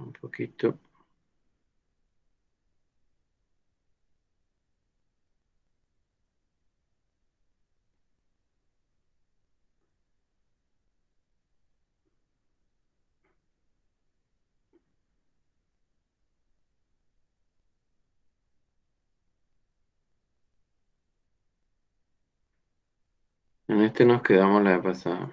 un poquito. En este nos quedamos la vez pasada.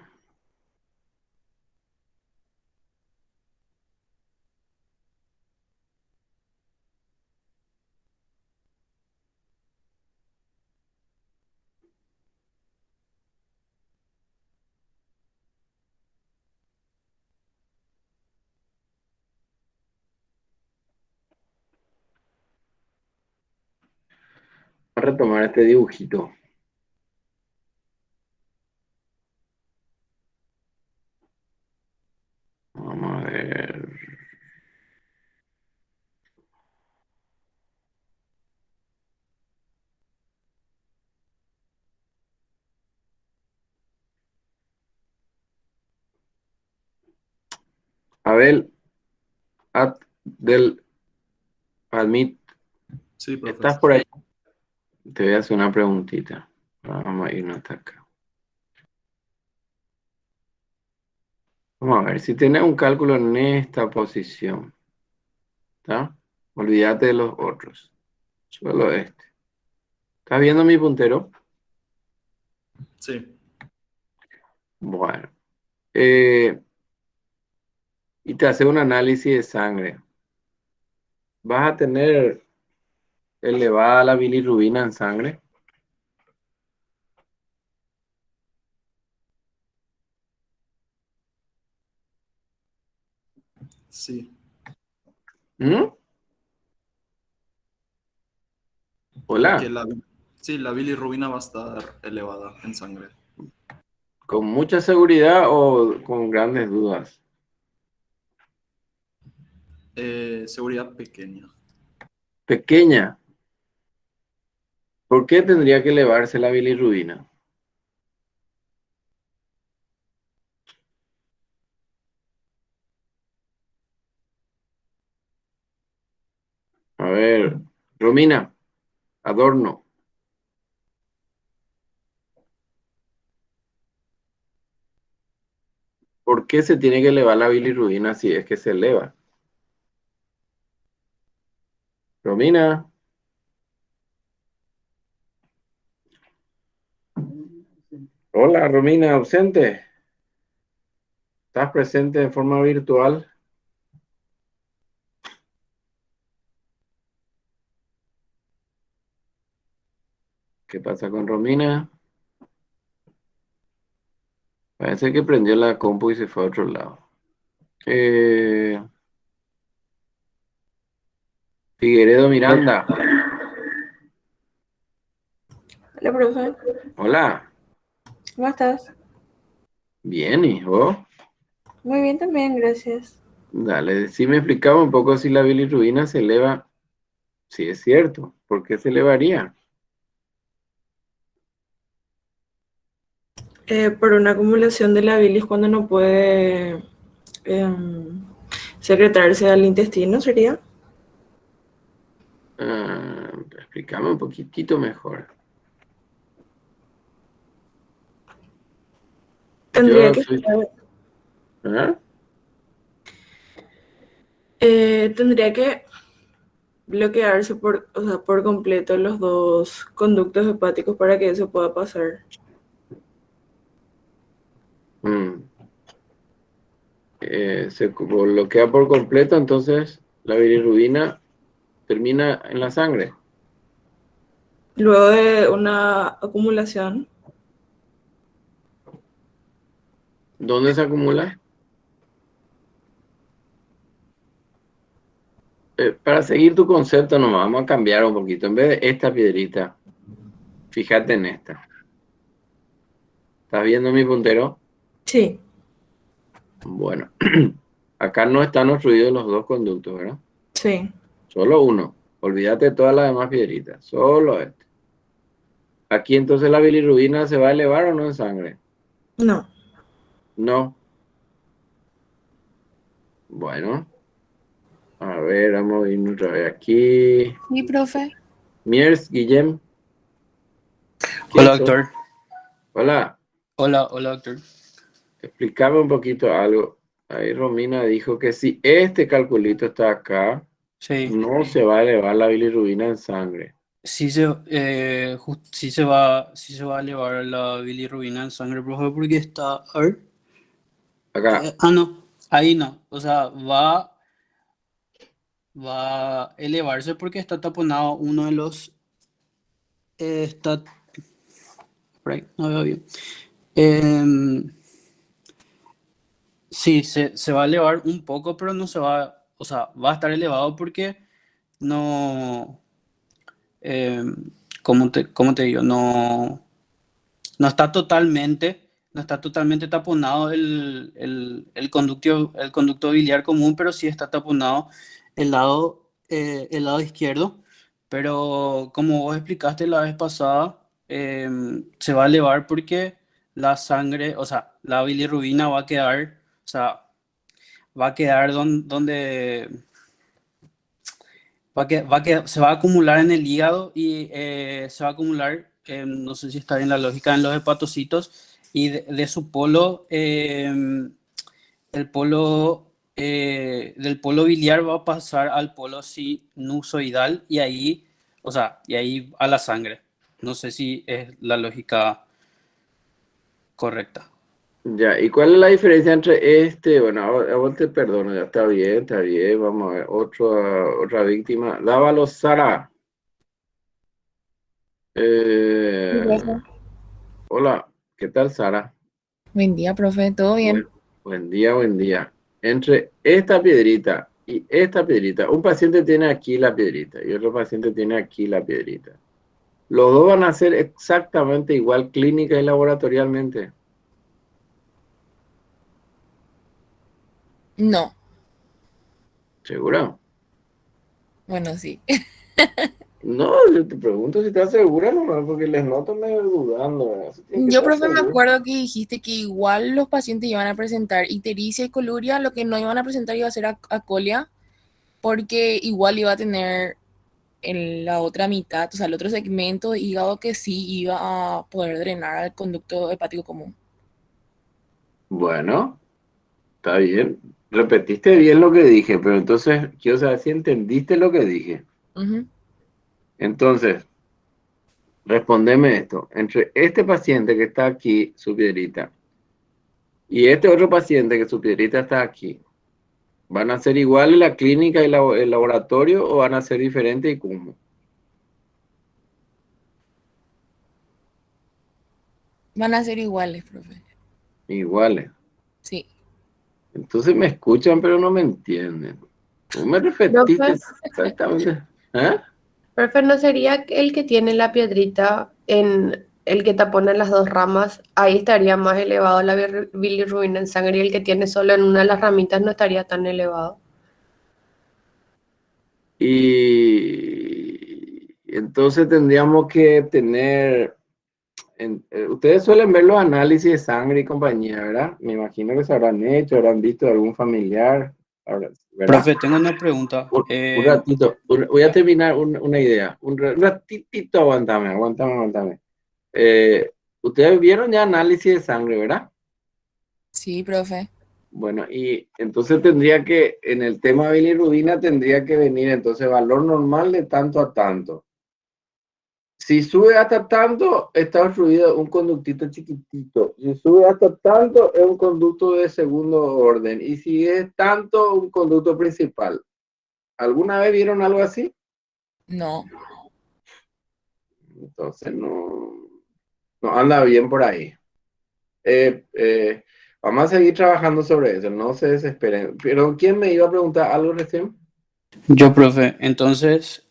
Voy a retomar este dibujito. Vamos a ver. Abel, del Palmit, Sí, profe. ¿estás por ahí? Te voy a hacer una preguntita. Vamos a irnos hasta acá. Vamos a ver, si tienes un cálculo en esta posición, ¿está? Olvídate de los otros. Solo este. ¿Estás viendo mi puntero? Sí. Bueno. Y te hace un análisis de sangre. ¿Vas a tener elevada la bilirrubina en sangre? Sí. ¿Mm? Que Hola. sí, la bilirrubina va a estar elevada en sangre. ¿Con mucha seguridad o con grandes dudas? Seguridad pequeña. Pequeña. ¿Por qué tendría que elevarse la bilirrubina? A ver, Romina, Adorno. ¿Por qué se tiene que elevar la bilirrubina si es que se eleva? Romina. Hola, Romina, ausente. ¿Estás presente de forma virtual? ¿Qué pasa con Romina? Parece que prendió la compu y se fue a otro lado. Eh, Figueredo Miranda. Hola, profe. Hola. ¿Cómo estás? Bien, hijo. Muy bien también, gracias. Dale, sí me explicaba un poco si la bilirrubina se eleva. Sí, es cierto. ¿Por qué se elevaría? Por una acumulación de la bilis cuando no puede em, secretarse al intestino, ¿sería? Explícame un poquitito mejor. Tendría Yo que soy... estar- ¿Ah? tendría que bloquearse por, o sea, por completo los dos conductos hepáticos para que eso pueda pasar. Mm. Se bloquea por completo, entonces la bilirrubina termina en la sangre. Luego de una acumulación, ¿Dónde se acumula? Para seguir tu concepto, nos vamos a cambiar un poquito. En vez de esta piedrita, fíjate en esta. ¿Estás viendo mi puntero? sí, Bueno, acá no están obstruidos los dos conductos, ¿verdad? sí, Solo uno. Olvídate de todas las demás piedritas. Solo este. Aquí entonces la bilirrubina se va a elevar o no en sangre. no. No. Bueno. A ver, vamos a irnos otra vez aquí. Sí, profe. Miers, Guillem, Hola, ¿quién sos? doctor. Hola, Hola, doctor. explícame un poquito algo. Ahí Romina dijo que si este calculito está acá, Sí, no se va a elevar la bilirrubina en sangre. sí se va a elevar la bilirrubina en sangre, profe, porque está, a ver, Acá, no, ahí no, o sea, va a elevarse porque está taponado uno de los, está, por ahí, no veo bien. Em, sí, se va a elevar un poco, pero no se va, o sea, va a estar elevado porque no, em, cómo te digo? No está totalmente, no está totalmente taponado el conducto biliar común, pero sí está taponado el lado izquierdo. Pero como vos explicaste la vez pasada, se va a elevar porque la sangre, o sea, la bilirrubina va a quedar, o sea, va a quedar donde se va a acumular en el hígado y se va a acumular, no sé si está bien la lógica, en los hepatocitos y de su polo, el polo del polo biliar va a pasar al polo sinusoidal y ahí, o sea, y ahí a la sangre. No sé si es la lógica correcta. ya. ¿Y cuál es la diferencia entre este? Bueno, a vos te perdono, ya está bien. Vamos a ver, otra víctima. Dávalo Sara. Sí, Eh, profe. hola, ¿qué tal, Sara? Buen día, profe. ¿Todo bien? Buen día, buen día. Entre esta piedrita y esta piedrita, un paciente tiene aquí la piedrita y otro paciente tiene aquí la piedrita. Los dos van a ser exactamente igual clínica y laboratorialmente. No. ¿Segura? Bueno, sí. No, yo te pregunto si estás segura nomás, porque les noto medio dudando, ¿verdad? Eso tiene que Yo, estar profe, me seguro. acuerdo que dijiste que igual los pacientes iban a presentar ictericia y coluria, lo que no iban a presentar iba a ser acolia, porque igual iba a tener en la otra mitad, o sea, el otro segmento de hígado que sí iba a poder drenar al conducto hepático común. Bueno, está bien. Repetiste bien lo que dije, pero entonces quiero saber si entendiste lo que dije. Ujú. Entonces, respondeme esto. Entre este paciente que está aquí, su piedrita, y este otro paciente que su piedrita está aquí, ¿van a ser iguales la clínica y el laboratorio o van a ser diferentes y cómo? Van a ser iguales, profe. Iguales. Sí. Entonces me escuchan pero no me entienden. Tú me repetiste Profe, exactamente. ¿Ah? profe, ¿no sería el que tiene la piedrita en el que tapona las dos ramas? Ahí estaría más elevado la bilirrubina en sangre y el que tiene solo en una de las ramitas no estaría tan elevado. Y entonces tendríamos que tener, ustedes suelen ver los análisis de sangre y compañía, ¿verdad? Me imagino que se habrán hecho, habrán visto de algún familiar, ¿verdad? Profe, tengo una pregunta. Un ratito, voy a terminar una idea. Un ratitito, aguántame. Ustedes vieron ya análisis de sangre, ¿verdad? Sí, profe. Bueno, y entonces tendría que, en el tema bilirrubina, tendría que venir entonces valor normal de tanto a tanto. Si sube hasta tanto, está obstruido un conductito chiquitito. Si sube hasta tanto, es un conducto de segundo orden. Y si es tanto, un conducto principal. ¿Alguna vez vieron algo así? No. Entonces no anda bien por ahí. Eh, eh, vamos a seguir trabajando sobre eso, no se desesperen. Pero ¿quién me iba a preguntar algo recién? Yo, profe, entonces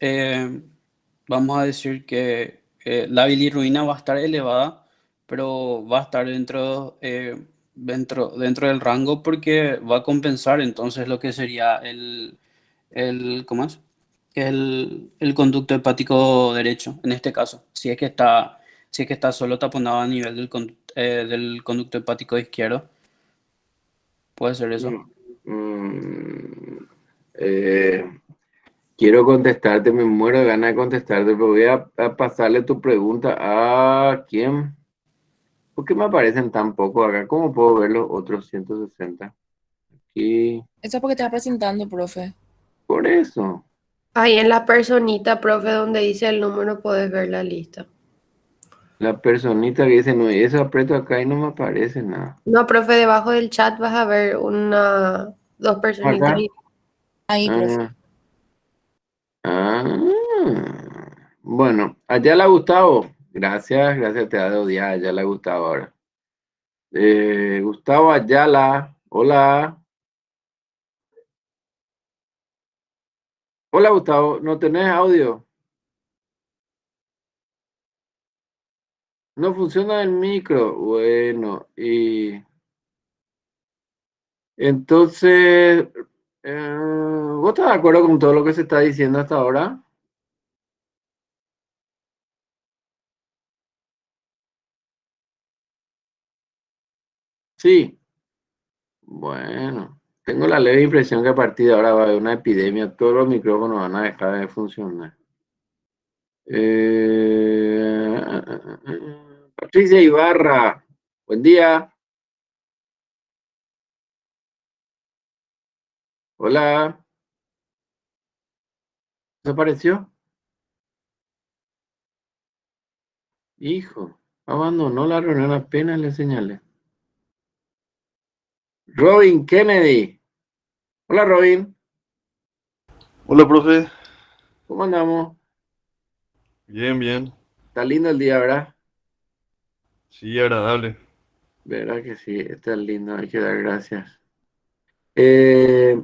vamos a decir que la bilirrubina va a estar elevada, pero va a estar dentro del rango porque va a compensar entonces lo que sería ¿cómo es? El conducto hepático derecho, en este caso, si es que está solo taponado a nivel del conducto hepático izquierdo, puede ser eso. Mm, mm, Quiero contestarte, me muero de ganas de contestarte, pero voy a pasarle tu pregunta a quién. ¿Por qué me aparecen tan pocos acá? ¿Cómo puedo ver los otros 160? Aquí, Eso es porque te estás presentando, profe. por eso. Ahí en la personita, profe, donde dice el número, puedes ver la lista. La personita que dice, no, eso aprieto acá y no me aparece nada. No, profe, debajo del chat vas a ver dos personitas. Acá. Ahí, profe. Ah, bueno, Ayala Gustavo. Gracias, gracias, te ha de odiar, Ayala Gustavo ahora. Gustavo Ayala, hola. Hola Gustavo, ¿no tenés audio? No funciona el micro. Bueno, y entonces, ¿vos estás de acuerdo con todo lo que se está diciendo hasta ahora? Sí. Bueno, tengo la leve impresión que a partir de ahora va a haber una epidemia, todos los micrófonos van a dejar de funcionar. Patricia Ibarra, buen día. Hola, ¿desapareció? Hijo, abandonó la reunión apenas le señalé. Robin Kennedy. Hola Robin, Hola, profe. ¿cómo andamos? Bien, bien. Está lindo el día, ¿verdad? Sí, agradable. ¿Verdad que sí? Está lindo, hay que dar gracias. Eh,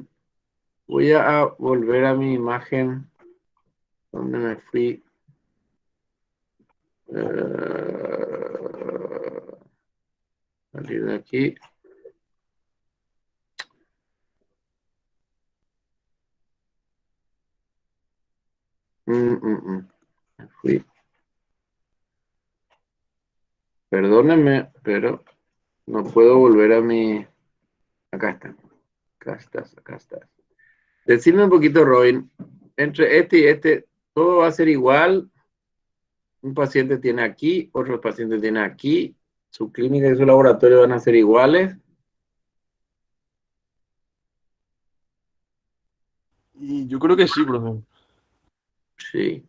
Voy a volver a mi imagen donde me fui. Salir de aquí. Me fui. Perdónenme, pero no puedo volver a mi... Acá está. Acá estás, acá estás. Decime un poquito, Robin. Entre este y este, todo va a ser igual. Un paciente tiene aquí, otro paciente tiene aquí. Su clínica y su laboratorio van a ser iguales. Y yo creo que sí, profe. Sí.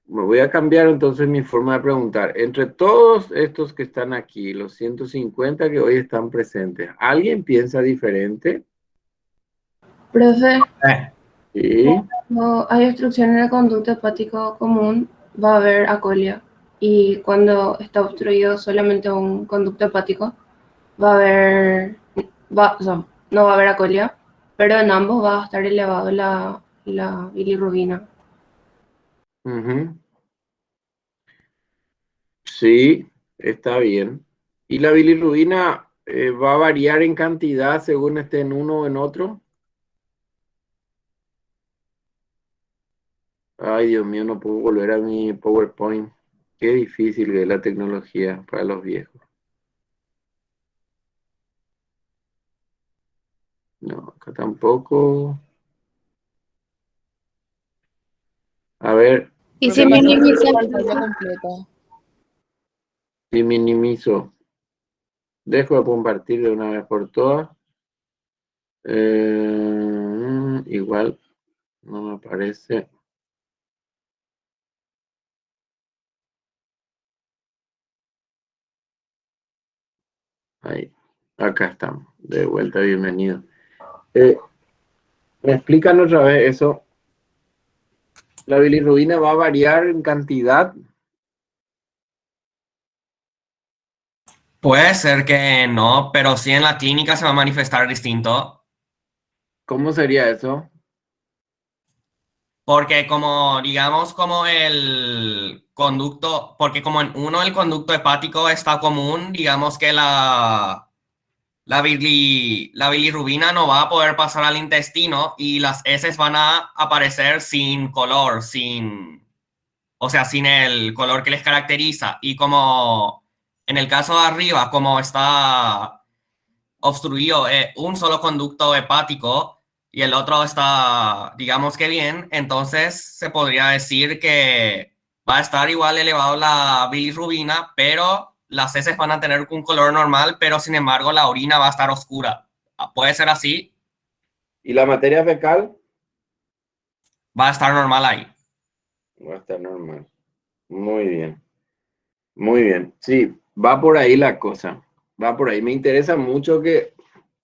Me voy a cambiar entonces mi forma de preguntar. Entre todos estos que están aquí, los 150 que hoy están presentes, ¿alguien piensa diferente? Profe, Sí. cuando hay obstrucción en el conducto hepático común, va a haber acolia. Y cuando está obstruido solamente un conducto hepático, va a haber, o sea, no va a haber acolia, pero en ambos va a estar elevado la bilirrubina. Ujú. Sí, está bien. ¿Y la bilirrubina va a variar en cantidad según esté en uno o en otro? Ay, Dios mío, no puedo volver a mi PowerPoint. Qué difícil que es la tecnología para los viejos. No, acá tampoco. A ver, Y Profe, si pasa minimizas, la pantalla completa. si minimizo, dejo de compartir de una vez por todas. Igual no me aparece. Ahí, acá estamos. De vuelta, bienvenido. ¿Me explican otra vez eso? ¿La bilirrubina va a variar en cantidad? Puede ser que no, pero sí en la clínica se va a manifestar distinto, ¿Cómo sería eso? porque como, digamos, como el conducto, porque como en uno el conducto hepático está común, digamos que la bilirrubina no va a poder pasar al intestino y las heces van a aparecer sin color, o sea, sin el color que les caracteriza. Y como en el caso de arriba, como está obstruido un solo conducto hepático, y el otro está, digamos que bien, entonces se podría decir que va a estar igual elevado la bilirrubina, pero las heces van a tener un color normal, pero sin embargo la orina va a estar oscura. ¿Puede ser así? ¿Y la materia fecal? Va a estar normal ahí. Va a estar normal. Muy bien. Muy bien. Sí, va por ahí la cosa. Va por ahí. Me interesa mucho que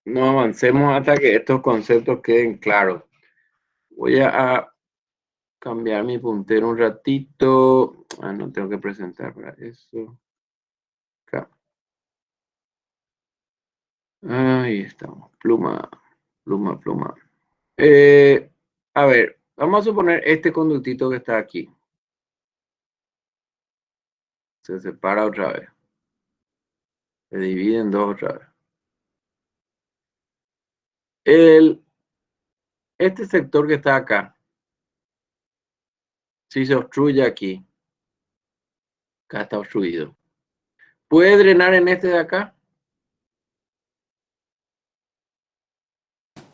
no avancemos hasta que estos conceptos queden claros. Voy a cambiar mi puntero un ratito. Ah, no tengo que presentar para eso. Acá. Ahí estamos. Pluma, pluma, pluma. A ver, vamos a suponer este conductito que está aquí. Se separa otra vez. Se divide en dos otra vez. Este sector que está acá, si se obstruye aquí, acá está obstruido. ¿Puede drenar en este de acá?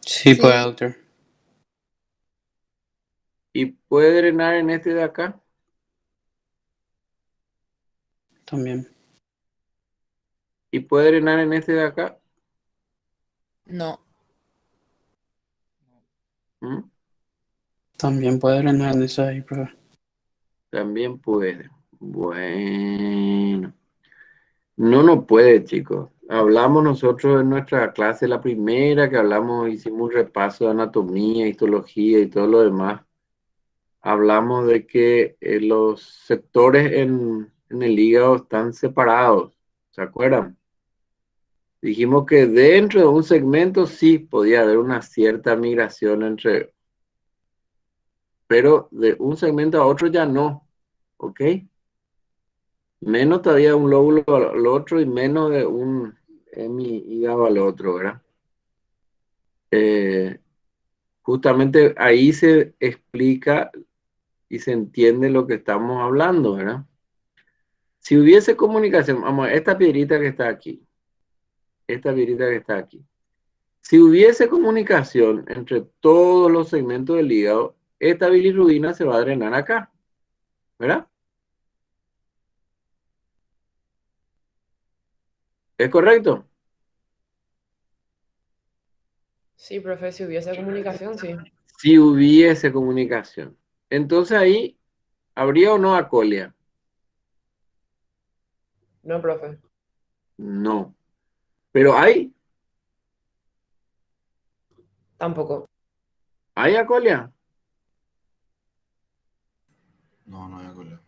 Sí, puede, Sí, doctor. ¿Y puede drenar en este de acá? También. ¿Y puede drenar en este de acá? no. ¿Mm? También puede drenar en esa ahí, profe. También puede. Bueno. No, no puede, chicos. Hablamos nosotros en nuestra clase, la primera que hablamos, hicimos un repaso de anatomía, histología y todo lo demás. Hablamos de que los sectores en el hígado están separados. ¿Se acuerdan? Dijimos que dentro de un segmento sí podía haber una cierta migración entre, pero de un segmento a otro ya no. ¿Ok? Menos todavía de un lóbulo al otro y menos de un hígado al otro, ¿verdad? Eh, Justamente ahí se explica y se entiende lo que estamos hablando, ¿verdad? Si hubiese comunicación, vamos, esta piedrita que está aquí, esta piedrita que está aquí. Si hubiese comunicación entre todos los segmentos del hígado, esta bilirrubina se va a drenar acá, ¿verdad? ¿Es correcto? Sí, profe, si hubiese comunicación, sí. Si hubiese comunicación. Entonces ahí, ¿habría o no acolia? No, profe, No. Pero tampoco. ¿hay acolia? No, no hay acolia.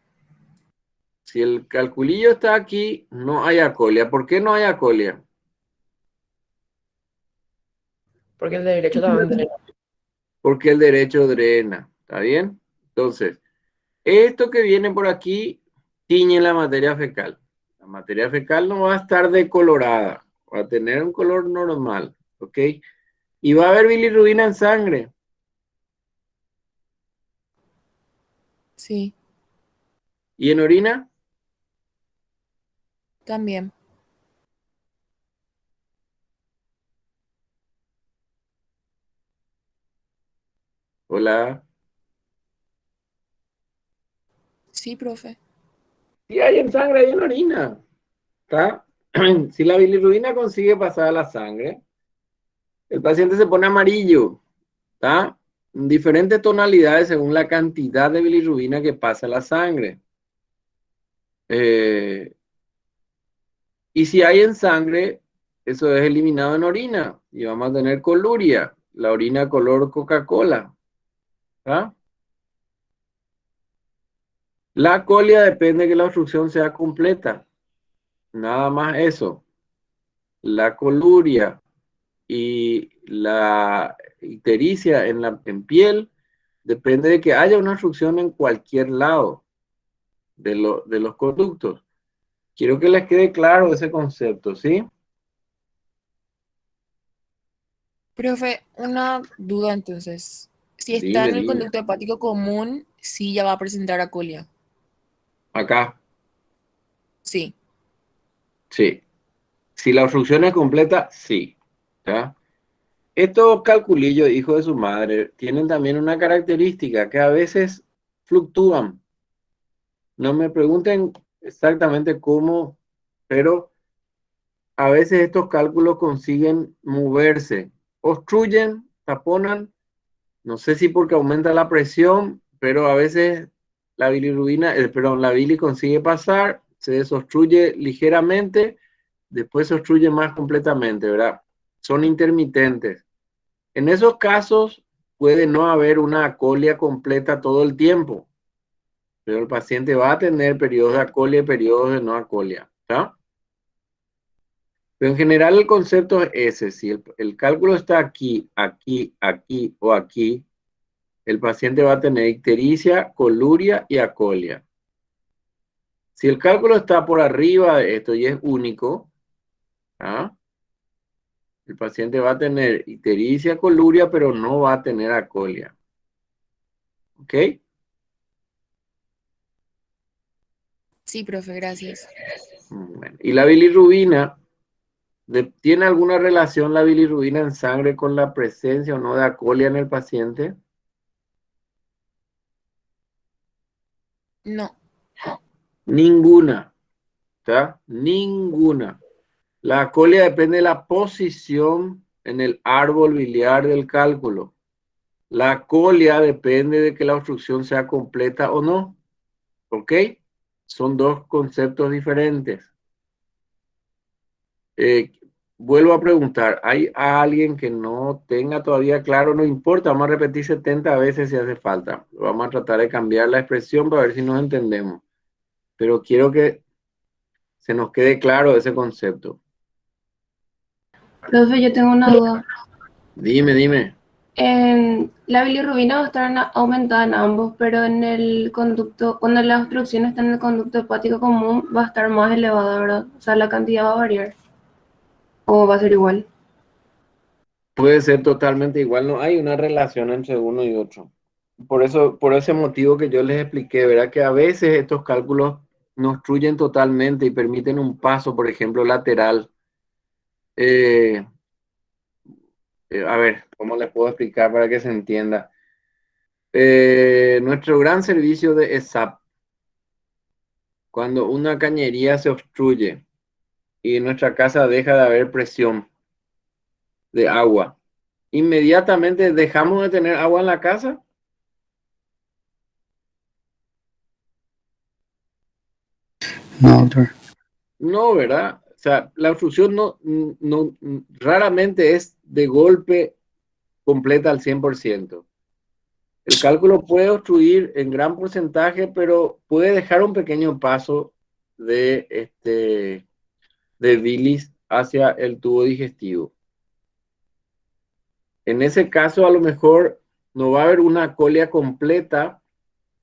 Si el calculillo está aquí, no hay acolia. ¿Por qué no hay acolia? Porque el de derecho también drena. Porque el derecho drena. ¿Está bien? Entonces, esto que viene por aquí tiñe la materia fecal. La materia fecal no va a estar decolorada, va a tener un color normal, ¿ok? Y va a haber bilirrubina en sangre. Sí, ¿Y en orina? también. Hola. Sí, profe. Sí hay en sangre, hay en orina. ¿Está? Si la bilirrubina consigue pasar a la sangre, el paciente se pone amarillo. ¿Está? Diferentes tonalidades según la cantidad de bilirrubina que pasa a la sangre. Eh, y si hay en sangre, eso es eliminado en orina. Y vamos a tener coluria, la orina color Coca-Cola. ¿Ah? La colia depende de que la obstrucción sea completa. Nada más eso. La coluria y la ictericia en piel depende de que haya una obstrucción en cualquier lado de los conductos. Quiero que les quede claro ese concepto, ¿sí? Profe, una duda entonces. Si está Dime, en el dime. conducto hepático común, sí ya va a presentar acolia. Acá, Sí. sí. Si la obstrucción es completa, sí. ¿Ya? Estos calculillos, hijos de su madre, tienen también una característica que a veces fluctúan. No me pregunten exactamente cómo, pero a veces estos cálculos consiguen moverse, obstruyen, taponan, no sé si porque aumenta la presión, pero a veces la bilirrubina, perdón, la bilis consigue pasar, se desobstruye ligeramente, después se obstruye más completamente, ¿verdad? Son intermitentes. En esos casos puede no haber una acolia completa todo el tiempo, pero el paciente va a tener periodos de acolia y periodos de no acolia, ¿está? Pero en general el concepto es ese, si el cálculo está aquí, aquí, aquí o aquí, el paciente va a tener ictericia, coluria y acolia. Si el cálculo está por arriba de esto y es único, ¿ah? El paciente va a tener ictericia, coluria, pero no va a tener acolia. ¿Ok? Sí, profe, gracias. Bueno, y la bilirrubina, ¿tiene alguna relación la bilirrubina en sangre con la presencia o no de acolia en el paciente? No, Ninguna, ¿está? Ninguna. La acolia depende de la posición en el árbol biliar del cálculo. La acolia depende de que la obstrucción sea completa o no. ¿Ok? Son dos conceptos diferentes. Eh, Vuelvo a preguntar, ¿hay alguien que no tenga todavía claro? No importa, vamos a repetir 70 veces si hace falta. Vamos a tratar de cambiar la expresión para ver si nos entendemos. Pero quiero que se nos quede claro ese concepto. Profe, yo tengo una duda. Dime. La bilirrubina va a estar aumentada en ambos, pero en el conducto, cuando la obstrucción está en el conducto hepático común, va a estar más elevada, ¿verdad? O sea, la cantidad va a variar. ¿O va a ser igual? Puede ser totalmente igual, no hay una relación entre uno y otro. Por eso, por ese motivo que yo les expliqué, ¿verdad? Que a veces estos cálculos no obstruyen totalmente y permiten un paso, por ejemplo, lateral. Eh, a ver, ¿cómo les puedo explicar para que se entienda? Nuestro gran servicio de ESAP, cuando una cañería se obstruye y en nuestra casa deja de haber presión de agua, inmediatamente dejamos de tener agua en la casa. No, doctor. No, ¿verdad? O sea, la obstrucción raramente es de golpe completa al 100%. El cálculo puede obstruir en gran porcentaje, pero puede dejar un pequeño paso de bilis hacia el tubo digestivo. En ese caso, a lo mejor no va a haber una colia completa,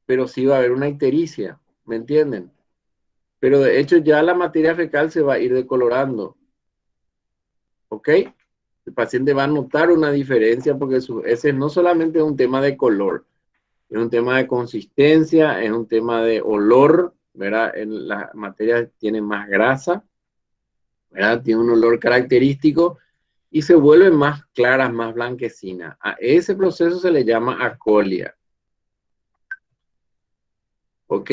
pero sí va a haber una ictericia, ¿me entienden? Pero de hecho ya la materia fecal se va a ir decolorando, ¿ok? El paciente va a notar una diferencia porque ese no solamente es un tema de color, es un tema de consistencia, es un tema de olor, ¿verdad? En la materia tiene más grasa, ¿verdad? Tiene un olor característico y se vuelven más claras, más blanquecinas. A ese proceso se le llama acolia, ¿ok?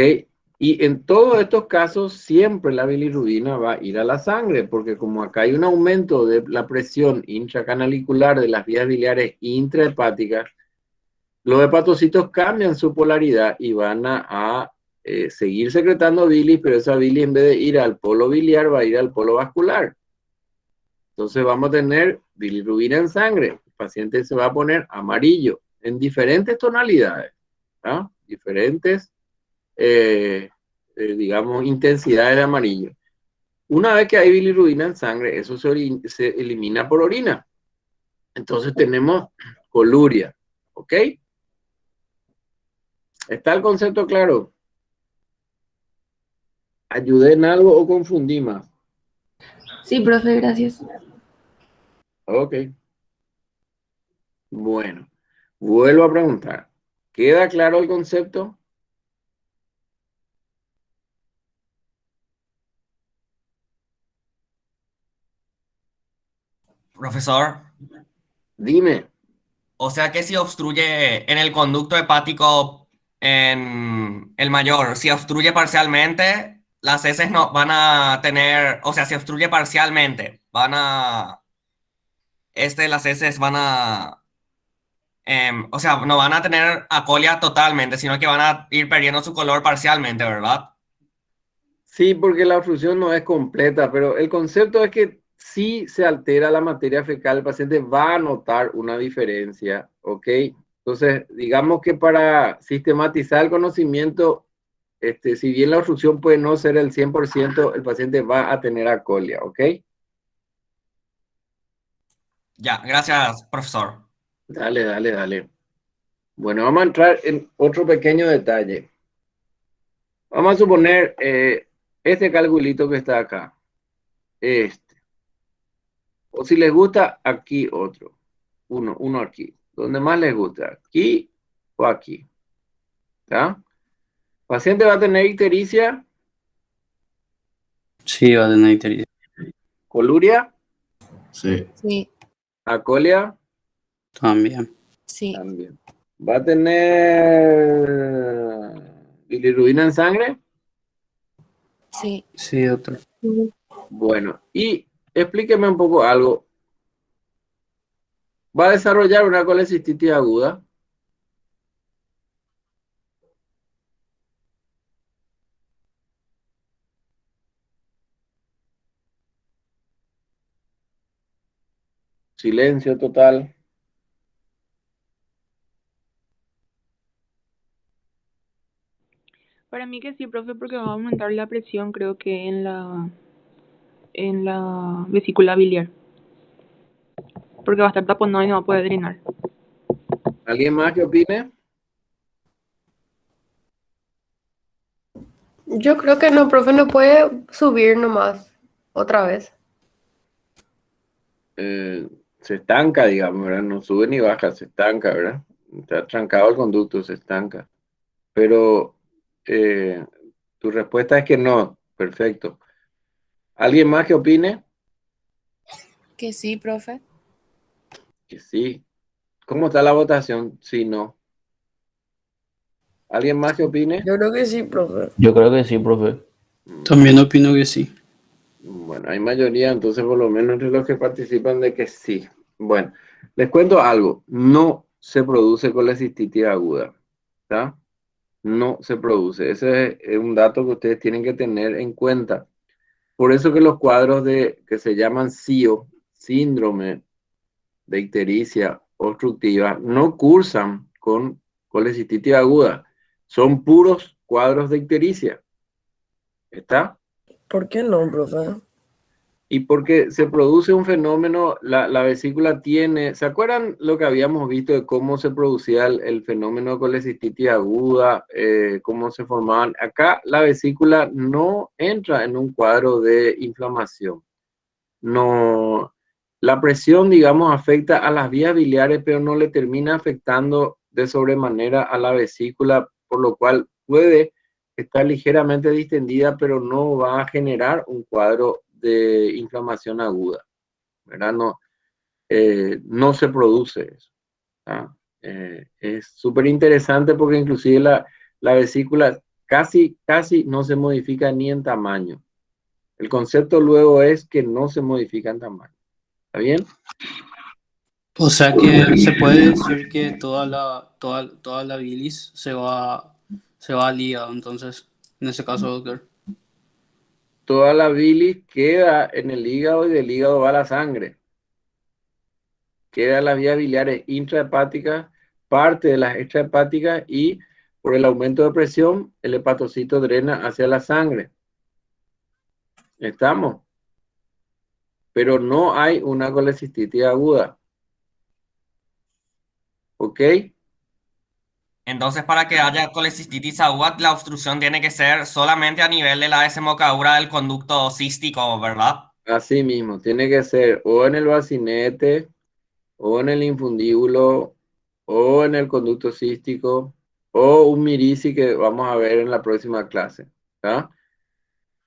Y en todos estos casos siempre la bilirrubina va a ir a la sangre, porque como acá hay un aumento de la presión intracanalicular de las vías biliares intrahepáticas, los hepatocitos cambian su polaridad y van a seguir secretando bilis, pero esa bilis en vez de ir al polo biliar va a ir al polo vascular. Entonces vamos a tener bilirrubina en sangre. El paciente se va a poner amarillo en diferentes tonalidades, ¿ah? Diferentes, digamos, intensidades de amarillo. Una vez que hay bilirrubina en sangre, eso se elimina por orina. Entonces tenemos coluria, ¿ok? ¿Está el concepto claro? ¿Ayudé en algo o confundí más? Sí, profe, gracias. Ok. Bueno, vuelvo a preguntar. ¿Queda claro el concepto? Profesor, Dime. O sea que si obstruye en el conducto hepático en el mayor, si obstruye parcialmente, las heces no van a tener, o sea, si obstruye parcialmente, las heces van a, o sea, no van a tener acolia totalmente, sino que van a ir perdiendo su color parcialmente, ¿verdad? Sí, porque la obstrucción no es completa, pero el concepto es que si se altera la materia fecal, el paciente va a notar una diferencia, ¿ok? Entonces, digamos que para sistematizar el conocimiento, si bien la obstrucción puede no ser el 100%, el paciente va a tener acolia, ¿ok? Ya, gracias, profesor. Dale, dale, dale. Bueno, vamos a entrar en otro pequeño detalle. Vamos a suponer este calculito que está acá. Este. O si les gusta, aquí otro. Uno aquí. Donde más les gusta. Aquí o aquí. ¿Está? Paciente va a tener ictericia, Sí, va a tener ictericia. coluria, Sí. Sí, acolia, También. sí, también. Va a tener bilirrubina en sangre. sí. Sí, doctor. Bueno, y explíqueme un poco algo. Va a desarrollar una colecistitis aguda. Silencio total. Para mí que sí, profe, porque va a aumentar la presión, creo que en la vesícula biliar, porque va a estar taponado y no va a poder drenar. ¿Alguien más que opine? Yo creo que no, profe, no puede subir nomás otra vez. Se estanca, digamos, ¿verdad? No sube ni baja, se estanca, ¿verdad? Está trancado el conducto, se estanca. Pero eh, tu respuesta es que no. Perfecto. ¿Alguien más que opine? Que sí, profe. Que sí. ¿Cómo está la votación? Sí, no. ¿Alguien más que opine? Yo creo que sí, profe. Yo creo que sí, profe. También opino que sí. Bueno, hay mayoría, entonces por lo menos entre los que participan de que sí. Bueno, les cuento algo. No se produce colecistitis aguda. ¿Está? No se produce. Ese es un dato que ustedes tienen que tener en cuenta. Por eso que los cuadros que se llaman SIO, síndrome de ictericia obstructiva, no cursan con colecistitis aguda. Son puros cuadros de ictericia. ¿Está? ¿Por qué no, profe? Y porque se produce un fenómeno, la vesícula tiene, ¿se acuerdan lo que habíamos visto de cómo se producía el fenómeno de colecistitis aguda, cómo se formaban? Acá la vesícula no entra en un cuadro de inflamación. No, la presión, digamos, afecta a las vías biliares, pero no le termina afectando de sobremanera a la vesícula, por lo cual puede estar ligeramente distendida, pero no va a generar un cuadro de inflamación aguda, ¿verdad? No se produce eso. ¿Ah? Es súper interesante porque inclusive la vesícula casi no se modifica ni en tamaño. El concepto luego es que no se modifica en tamaño. ¿Está bien? O sea que se puede decir que toda la bilis se va al hígado, entonces, en ese caso, doctor. Toda la bilis queda en el hígado y del hígado va la sangre. Queda en las vías biliares intrahepáticas, parte de las extrahepáticas y por el aumento de presión, el hepatocito drena hacia la sangre. ¿Estamos? Pero no hay una colecistitis aguda. ¿Ok? Entonces, para que haya colecistitis aguda, la obstrucción tiene que ser solamente a nivel de la desembocadura del conducto cístico, ¿verdad? Así mismo, tiene que ser o en el bacinete, o en el infundíbulo, o en el conducto cístico, o un mirici que vamos a ver en la próxima clase. ¿Tá?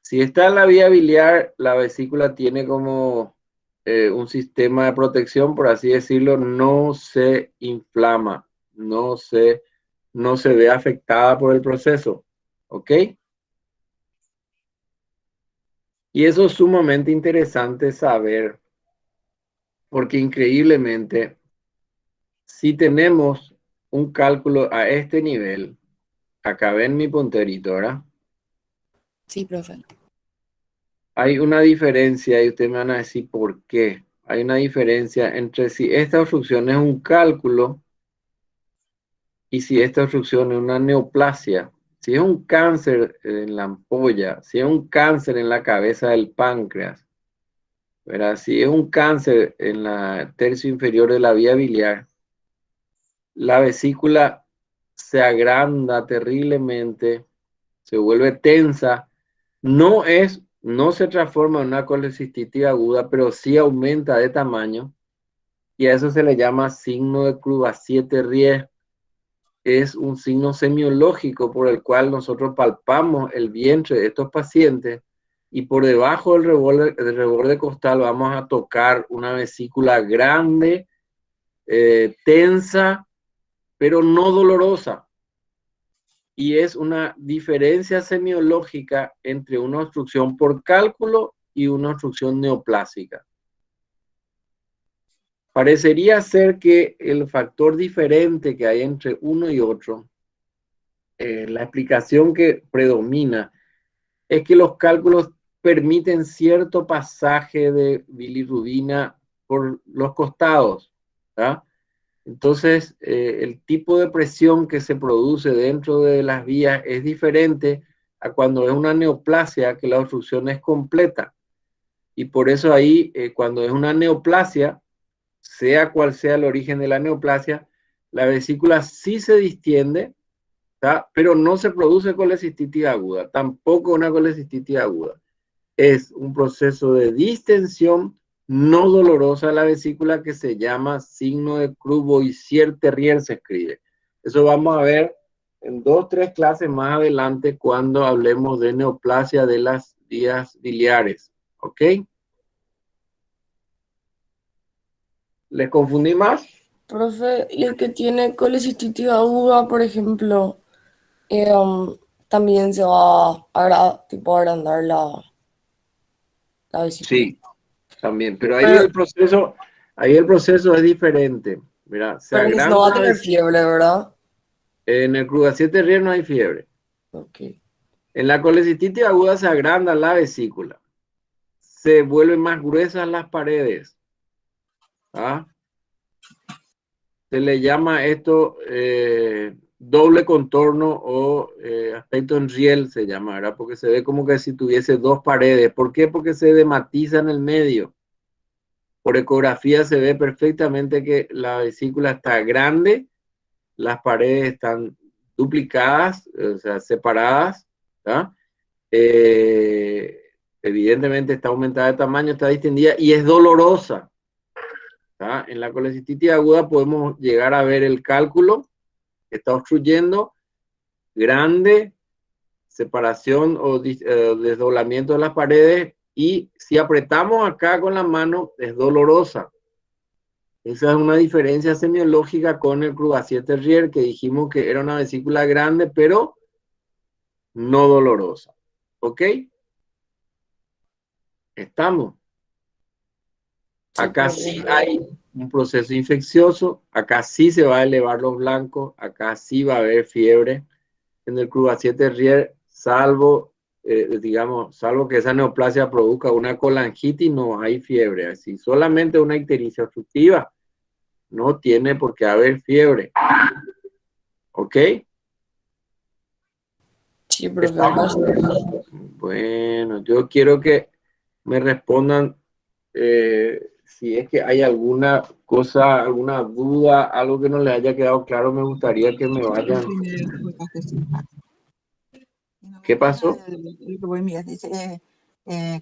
Si está en la vía biliar, la vesícula tiene como un sistema de protección, por así decirlo, no se inflama, no se ve afectada por el proceso. ¿Ok? Y eso es sumamente interesante saber, porque increíblemente, si tenemos un cálculo a este nivel, acá ven mi punterito, ¿verdad? Sí, profe. Hay una diferencia, y ustedes me van a decir por qué. Hay una diferencia entre si esta obstrucción es un cálculo y si esta obstrucción es una neoplasia. Si es un cáncer en la ampolla, si es un cáncer en la cabeza del páncreas, ¿verdad? Si es un cáncer en la tercio inferior de la vía biliar, la vesícula se agranda terriblemente, se vuelve tensa, no se transforma en una colecistitis aguda, pero sí aumenta de tamaño, y a eso se le llama signo de Courvoisier-Terrier. Es un signo semiológico por el cual nosotros palpamos el vientre de estos pacientes y por debajo del reborde costal vamos a tocar una vesícula grande, tensa, pero no dolorosa. Y es una diferencia semiológica entre una obstrucción por cálculo y una obstrucción neoplásica. Parecería ser que el factor diferente que hay entre uno y otro, la explicación que predomina, es que los cálculos permiten cierto pasaje de bilirrubina por los costados, ¿verdad? Entonces, el tipo de presión que se produce dentro de las vías es diferente a cuando es una neoplasia, que la obstrucción es completa. Y por eso ahí, cuando es una neoplasia, sea cual sea el origen de la neoplasia, la vesícula sí se distiende, ¿tá? Pero no se produce colecistitis aguda, tampoco una colecistitis aguda. Es un proceso de distensión no dolorosa de la vesícula que se llama signo de Courvoisier-Terrier, se escribe. Eso vamos a ver en 2 o 3 clases más adelante cuando hablemos de neoplasia de las vías biliares. ¿Ok? ¿Les confundí más? Profe, y el que tiene colecistitis aguda, por ejemplo, también se va a agrandar la vesícula. Sí, también. Pero ahí el proceso es diferente. Mira, se Pero agranda no va a la tener vesícula. fiebre, ¿verdad? En el Courvoisier-Terrier no hay fiebre. Ok. En la colecistitis aguda se agranda la vesícula. Se vuelven más gruesas las paredes. ¿Ah? Se le llama esto doble contorno o aspecto en riel, se llama, ¿verdad? Porque se ve como que si tuviese 2 paredes. ¿Por qué? Porque se dematiza en el medio. Por ecografía se ve perfectamente que la vesícula está grande, las paredes están duplicadas, o sea, separadas, ¿verdad? Evidentemente está aumentada de tamaño, está distendida y es dolorosa. ¿Tá? En la colecistitis aguda podemos llegar a ver el cálculo que está obstruyendo, grande, separación o desdoblamiento de las paredes, y si apretamos acá con la mano es dolorosa. Esa es una diferencia semiológica con el Courvoisier-Terrier, que dijimos que era una vesícula grande, pero no dolorosa. ¿Ok? Estamos. Acá sí hay un proceso infeccioso, acá sí se va a elevar los blancos, acá sí va a haber fiebre. En el Courvoisier-Terrier, salvo que esa neoplasia produzca una colangitis, no hay fiebre. Así, solamente una ictericia obstructiva, no tiene por qué haber fiebre. ¿Ok? Sí, profe. Bueno, yo quiero que me respondan si es que hay alguna cosa, alguna duda, algo que no les haya quedado claro. Me gustaría que me vayan. ¿Qué pasó? Dice,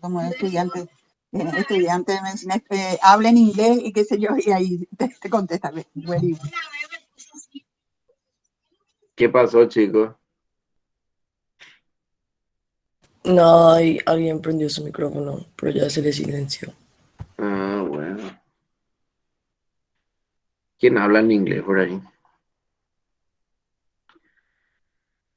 como estudiante de medicina, habla en inglés y qué sé yo, y ahí te contesta. ¿Qué pasó, chicos? No, alguien prendió su micrófono, pero ya se le silenció. Ah, bueno. ¿Quién habla en inglés por ahí?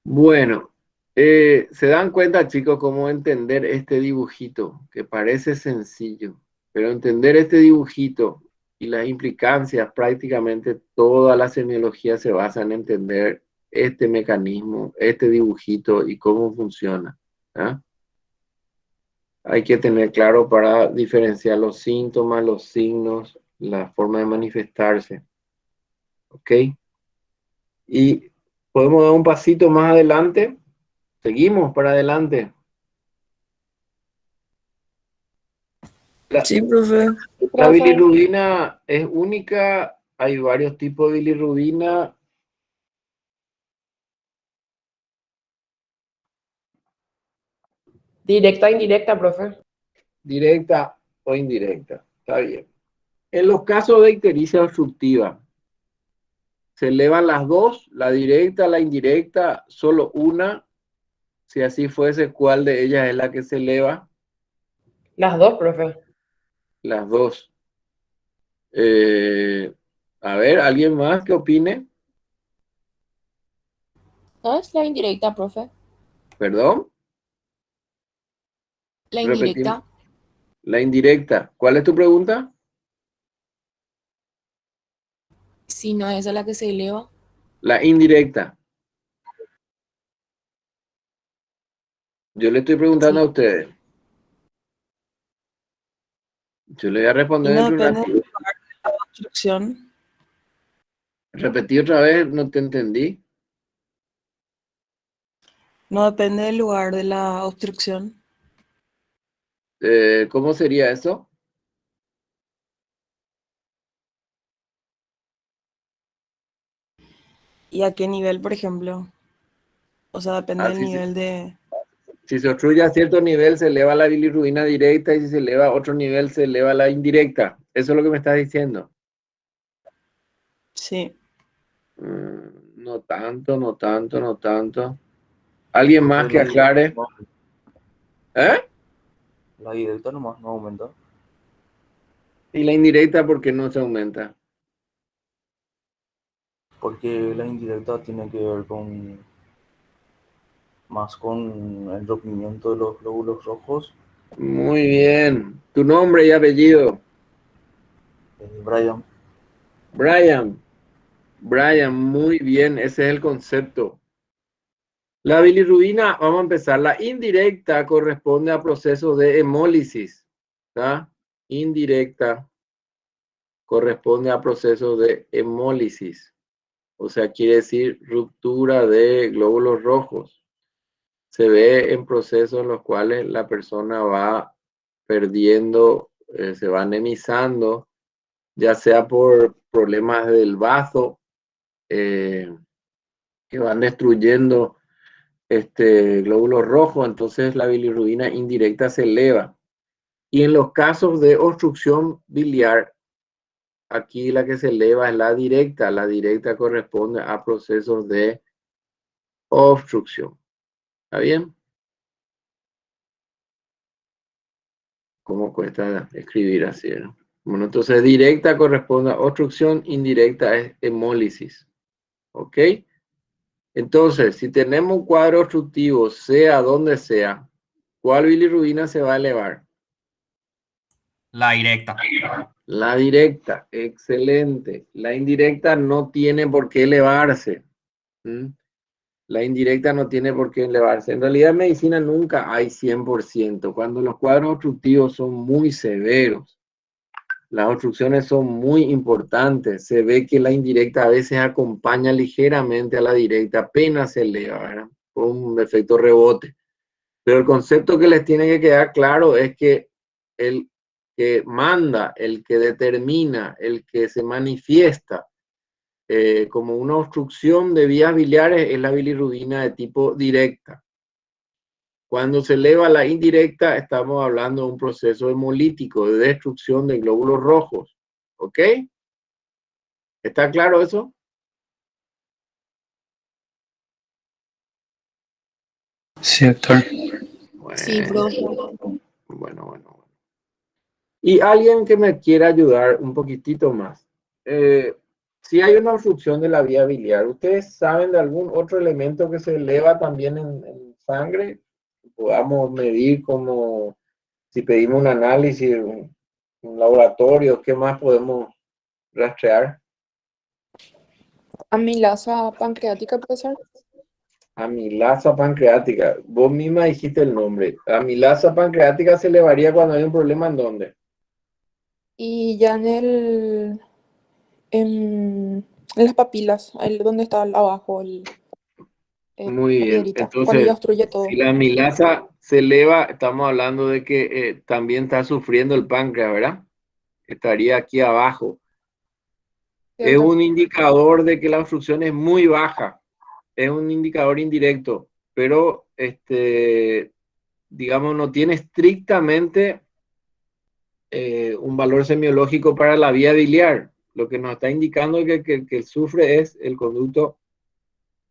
Bueno, se dan cuenta, chicos, cómo entender este dibujito, que parece sencillo, pero entender este dibujito y las implicancias, prácticamente toda la semiología se basa en entender este mecanismo, este dibujito y cómo funciona. ¿Ah? Hay que tener claro para diferenciar los síntomas, los signos, la forma de manifestarse. ¿Ok? Y podemos dar un pasito más adelante. Seguimos para adelante. La, Sí, profe. la bilirrubina es única. Hay varios tipos de bilirrubina. Directa, indirecta, profe. Directa o indirecta. Está bien. En los casos de ictericia obstructiva, se elevan las dos, la directa, la indirecta, solo una. Si así fuese, ¿cuál de ellas es la que se eleva? Las dos, profe. Las dos. A ver, ¿alguien más que opine? ¿No es la indirecta, profe? ¿Perdón? La Repetir. indirecta. La indirecta. ¿Cuál es tu pregunta? Si no es esa la que se eleva. La indirecta. Yo le estoy preguntando a Sí. ustedes. Yo le voy a Y responder no dentro de un depende ratito. de la obstrucción. Repetí otra vez, no te entendí. No depende del lugar de la obstrucción. ¿Cómo sería eso? ¿Y a qué nivel, por ejemplo? O sea, depende del Así nivel de... si se obstruye a cierto nivel, se eleva la bilirrubina directa y si se eleva a otro nivel, se eleva la indirecta. Eso es lo que me estás diciendo. Sí. No tanto, no tanto, no tanto. ¿Alguien más que La directa aclare? no, ¿Eh? la directa nomás no aumenta. ¿Y la indirecta por qué no se aumenta? Porque la indirecta tiene que ver más con el rompimiento de los glóbulos rojos. Muy bien. ¿Tu nombre y apellido? Brian, Brian, muy bien. Ese es el concepto. La bilirrubina, vamos a empezar. La indirecta corresponde a procesos de hemólisis. ¿Tá? Indirecta corresponde a procesos de hemólisis. O sea, quiere decir ruptura de glóbulos rojos. Se ve en procesos en los cuales la persona va perdiendo, se va anemizando, ya sea por problemas del bazo, que van destruyendo glóbulos rojos, entonces la bilirrubina indirecta se eleva. Y en los casos de obstrucción biliar, aquí la que se eleva es la directa. La directa corresponde a procesos de obstrucción. ¿Está bien? ¿Cómo cuesta escribir así? ¿No? Bueno, entonces directa corresponde a obstrucción, indirecta es hemólisis. ¿Ok? Entonces, si tenemos un cuadro obstructivo, sea donde sea, ¿cuál bilirrubina se va a elevar? La directa. La directa, excelente. La indirecta no tiene por qué elevarse. ¿Mm? La indirecta no tiene por qué elevarse. En realidad en medicina nunca hay 100%. Cuando los cuadros obstructivos son muy severos, las obstrucciones son muy importantes. Se ve que la indirecta a veces acompaña ligeramente a la directa, apenas se eleva, ¿verdad? Por un efecto rebote. Pero el concepto que les tiene que quedar claro es que el que manda, el que determina, el que se manifiesta como una obstrucción de vías biliares es la bilirrubina de tipo directa. Cuando se eleva la indirecta, estamos hablando de un proceso hemolítico, de destrucción de glóbulos rojos. ¿Ok? ¿Está claro eso? Sí, doctor. Sí, profe. Bueno. Y alguien que me quiera ayudar un poquitito más. Si hay una obstrucción de la vía biliar, ¿ustedes saben de algún otro elemento que se eleva también en sangre? Podamos medir como si pedimos un análisis, un laboratorio, ¿qué más podemos rastrear? Amilasa pancreática puede ser. Amilasa pancreática. Vos misma dijiste el nombre. Amilasa pancreática se elevaría cuando hay un problema en dónde. Y ya en las papilas, ahí donde está abajo Muy la bien. piedrita, cuando ya Entonces, obstruye si todo. la amilasa se eleva, estamos hablando de que también está sufriendo el páncreas, ¿verdad? Estaría aquí abajo. Es Cierto. un indicador de que la obstrucción es muy baja. Es un indicador indirecto, pero digamos, no tiene estrictamente un valor semiológico para la vía biliar. Lo que nos está indicando que sufre es el conducto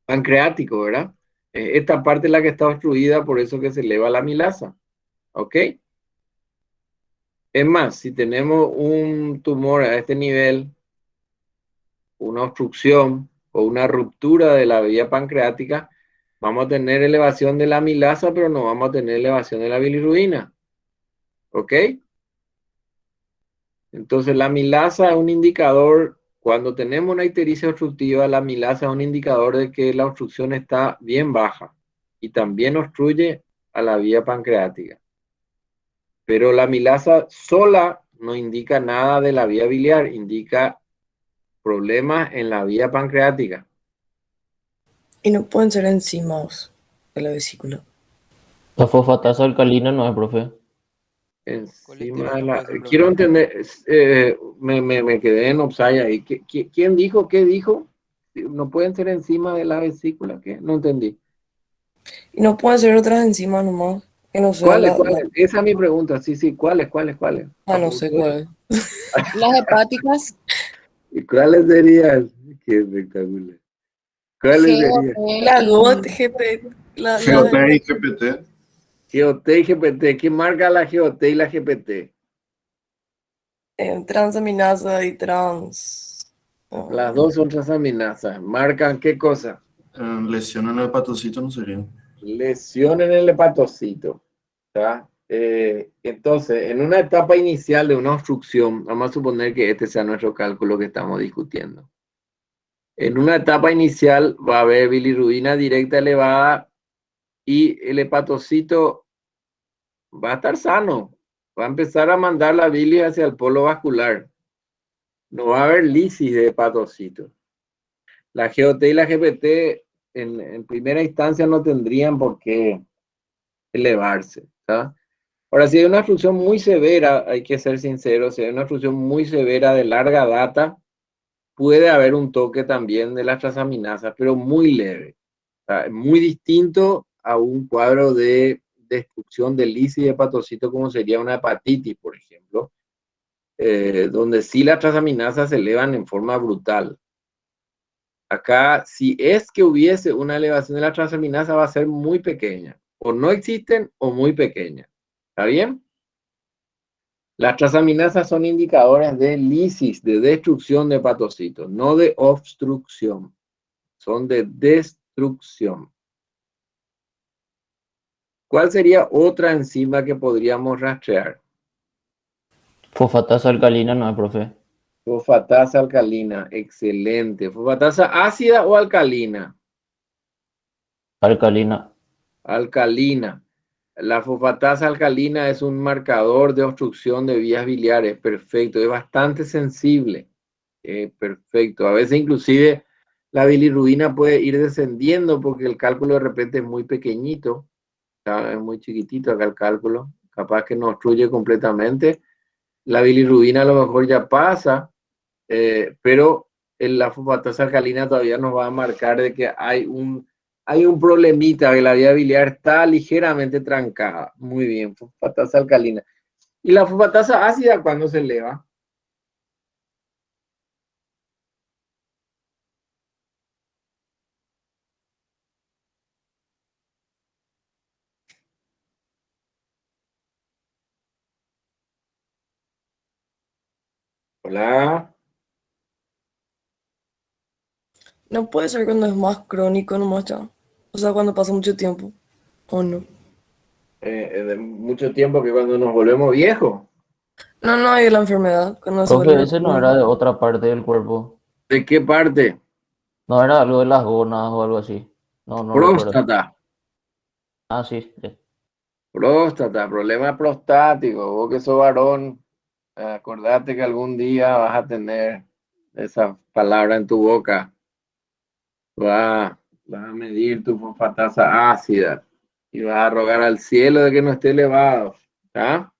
pancreático, ¿verdad? Esta parte es la que está obstruida, por eso que se eleva la amilasa. ¿Ok? Es más, si tenemos un tumor a este nivel, una obstrucción o una ruptura de la vía pancreática, vamos a tener elevación de la amilasa, pero no vamos a tener elevación de la bilirrubina. ¿Ok? Entonces la amilasa es un indicador, cuando tenemos una ictericia obstructiva, la amilasa es un indicador de que la obstrucción está bien baja y también obstruye a la vía pancreática. Pero la amilasa sola no indica nada de la vía biliar, indica problemas en la vía pancreática. Y no pueden ser enzimas de la vesícula. La fosfatasa alcalina no es, profe. Encima de Colesterol la... puede ser, Quiero profe. entender, me quedé en offside ahí. ¿Quién dijo? ¿Qué dijo? ¿No pueden ser encima de la vesícula? ¿Qué? No entendí. Y no pueden ser otras enzimas nomás, que no sea ¿Cuáles? la... ¿Cuáles? Esa es mi pregunta. Sí, sí, ¿cuáles? ¿Cuáles? No sé Apunto. cuál es. Las hepáticas, ¿Y cuáles serían? Qué espectacular. ¿Cuáles G, O, serían? T La GOT, y GP, la GOT de... y GPT. GOT y GPT. ¿Qué marca la GOT y la GPT? transaminasa y trans... Las dos son transaminasas. ¿Marcan qué cosa? Lesión en el hepatocito no sería. Lesión en el hepatocito. ¿Tá? Entonces, en una etapa inicial de una obstrucción, vamos a suponer que este sea nuestro cálculo que estamos discutiendo. En una etapa inicial va a haber bilirrubina directa elevada y el hepatocito va a estar sano. Va a empezar a mandar la bilis hacia el polo vascular. No va a haber lisis de hepatocito. La GOT y la GPT en primera instancia no tendrían por qué elevarse. ¿Tá? Ahora, si hay una obstrucción muy severa, hay que ser sinceros, si hay una obstrucción muy severa de larga data, puede haber un toque también de las transaminasas, pero muy leve. O sea, muy distinto a un cuadro de destrucción de lisis de hepatocito como sería una hepatitis, por ejemplo, donde sí las transaminasas se elevan en forma brutal. Acá, si es que hubiese una elevación de la transaminasa, va a ser muy pequeña. O no existen o muy pequeña. ¿Está bien? Las transaminasas son indicadores de lisis, de destrucción de hepatocitos, no de obstrucción. Son de destrucción. ¿Cuál sería otra enzima que podríamos rastrear? Fosfatasa alcalina no es, profe. Fosfatasa alcalina, excelente. ¿Fosfatasa ácida o alcalina? Alcalina. Alcalina. La fosfatasa alcalina es un marcador de obstrucción de vías biliares, perfecto, es bastante sensible, perfecto. A veces inclusive la bilirrubina puede ir descendiendo porque el cálculo de repente es muy pequeñito, es muy chiquitito acá el cálculo, capaz que no obstruye completamente. La bilirrubina a lo mejor ya pasa, pero en la fosfatasa alcalina todavía nos va a marcar de que hay un problemita, que la vía biliar está ligeramente trancada. Muy bien, fosfatasa alcalina. ¿Y la fosfatasa ácida cuándo se eleva? Hola. No puede ser cuando es más crónico nomás ya. O sea, cuando pasa mucho tiempo. ¿O no? De mucho tiempo que cuando nos volvemos viejos. No, no hay la enfermedad. Cuando se Profe, vuelve ese no era crónico. de otra parte del cuerpo. ¿De qué parte? No era algo de las gonas o algo así. No, no recuerdo. Próstata. Ah, sí, sí. Próstata, problema prostático. Vos que sos varón, acordate que algún día vas a tener esa palabra en tu boca. Vas a medir tu fosfatasa ácida y vas a rogar al cielo de que no esté elevado. ¿Ah?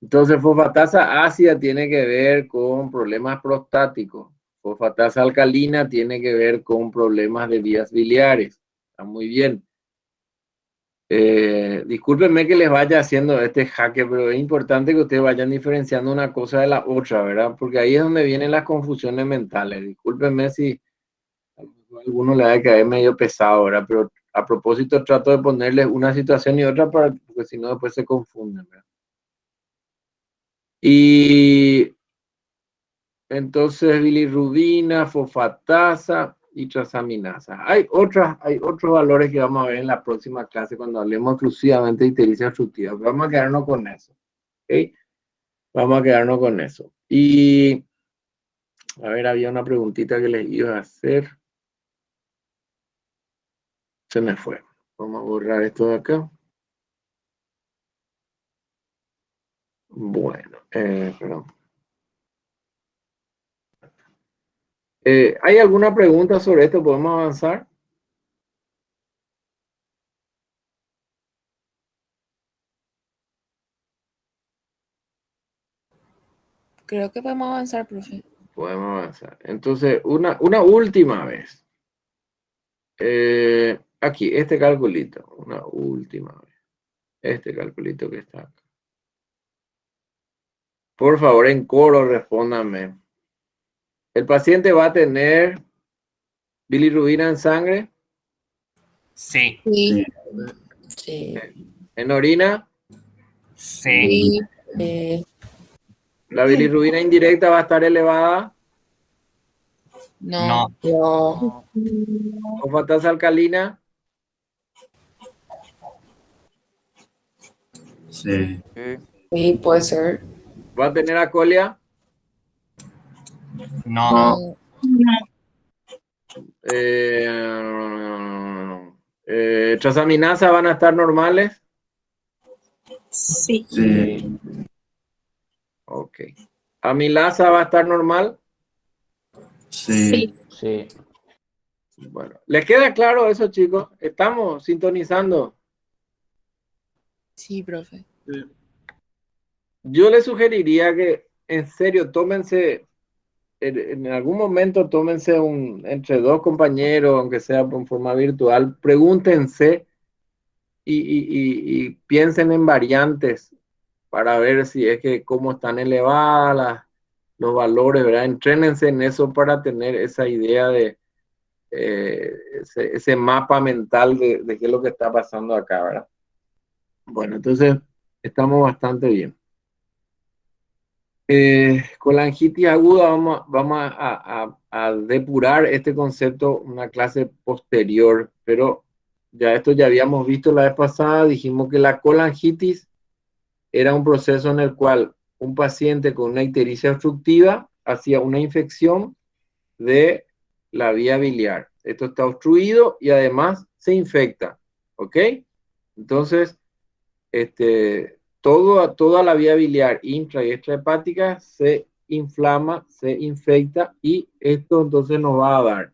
Entonces, fosfatasa ácida tiene que ver con problemas prostáticos. Fosfatasa alcalina tiene que ver con problemas de vías biliares. Está muy bien. Discúlpenme que les vaya haciendo este jaque, pero es importante que ustedes vayan diferenciando una cosa de la otra, ¿verdad? Porque ahí es donde vienen las confusiones mentales. Discúlpenme si a alguno le va a caer medio pesado, ¿verdad? Pero a propósito trato de ponerles una situación y otra porque si no después se confunden, ¿verdad? Y entonces bilirrubina, fosfatasa y transaminasa. Hay otros valores que vamos a ver en la próxima clase cuando hablemos exclusivamente de ictericia obstructiva. Vamos a quedarnos con eso. ¿Ok? Vamos a quedarnos con eso. Y a ver, había una preguntita que les iba a hacer. Se me fue. Vamos a borrar esto de acá. Bueno, perdón. ¿Hay alguna pregunta sobre esto? ¿Podemos avanzar? Creo que podemos avanzar, profe. Podemos avanzar. Entonces, una última vez. Aquí, este calculito. Una última vez. Este calculito que está acá. Por favor, en coro, respóndanme. ¿El paciente va a tener bilirrubina en sangre? Sí. Sí. Sí. ¿En orina? Sí. ¿La bilirrubina indirecta va a estar elevada? No. No. ¿Fosfatasa alcalina? Sí. Sí, puede ser. ¿Va a tener acolia? No. ¿Transaminasa van a estar normales? Sí. Sí. Ok. ¿Amilasa va a estar normal? Sí. Sí. Bueno, ¿les queda claro eso, chicos? Estamos sintonizando. Sí, profe. Yo les sugeriría que, en serio, tómense, en algún momento tómense entre dos compañeros, aunque sea en forma virtual, pregúntense y piensen en variantes para ver si es que cómo están elevadas los valores, ¿verdad? Entrénense en eso para tener esa idea de ese mapa mental de qué es lo que está pasando acá, ¿verdad? Bueno, entonces estamos bastante bien. Con la angitis aguda vamos a depurar este concepto una clase posterior, pero ya esto ya habíamos visto la vez pasada, dijimos que la colangitis era un proceso en el cual un paciente con una ictericia obstructiva hacía una infección de la vía biliar. Esto está obstruido y además se infecta, ¿ok? Entonces, toda la vía biliar intra y extrahepática se inflama, se infecta y esto entonces nos va a dar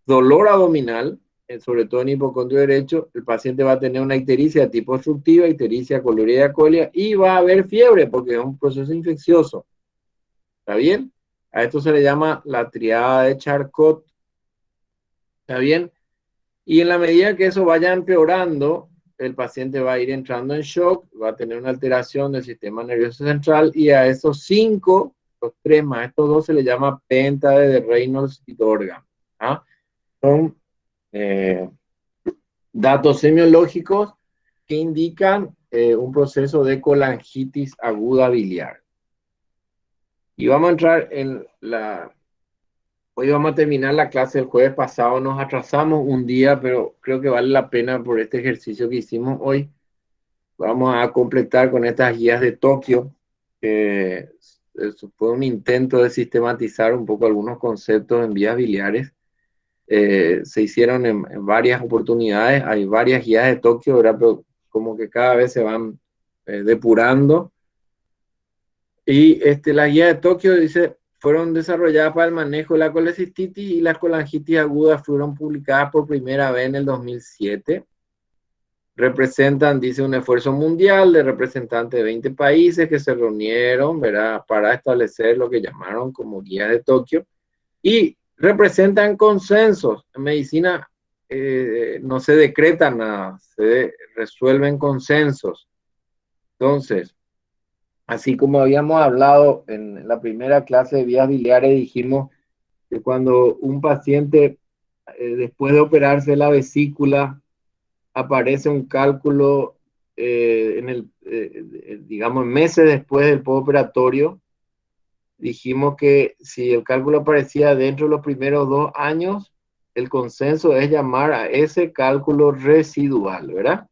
dolor abdominal, sobre todo en hipocondrio derecho. El paciente va a tener una ictericia tipo obstructiva, ictericia colorea y colia, y va a haber fiebre porque es un proceso infeccioso. ¿Está bien? A esto se le llama la triada de Charcot. ¿Está bien? Y en la medida que eso vaya empeorando, el paciente va a ir entrando en shock, va a tener una alteración del sistema nervioso central y a esos 5, los 3 más estos 2 se le llama penta de Reynolds y Dorgan. ¿Ah? Son datos semiológicos que indican un proceso de colangitis aguda biliar. Y vamos a entrar en la Hoy vamos a terminar la clase del jueves pasado, nos atrasamos un día, pero creo que vale la pena por este ejercicio que hicimos hoy. Vamos a completar con estas guías de Tokio, que eso fue un intento de sistematizar un poco algunos conceptos en vías biliares. Se hicieron en varias oportunidades, hay varias guías de Tokio, ¿verdad? Pero como que cada vez se van depurando. Y las guías de Tokio, dice, fueron desarrolladas para el manejo de la colecistitis y las colangitis agudas fueron publicadas por primera vez en el 2007. Representan, dice, un esfuerzo mundial de representantes de 20 países que se reunieron, ¿verdad?, para establecer lo que llamaron como guías de Tokio y representan consensos. En medicina no se decreta nada, se resuelven consensos. Entonces, así como habíamos hablado en la primera clase de vías biliares, dijimos que cuando un paciente, después de operarse la vesícula, aparece un cálculo digamos, meses después del postoperatorio, dijimos que si el cálculo aparecía dentro de los primeros 2 años, el consenso es llamar a ese cálculo residual, ¿verdad?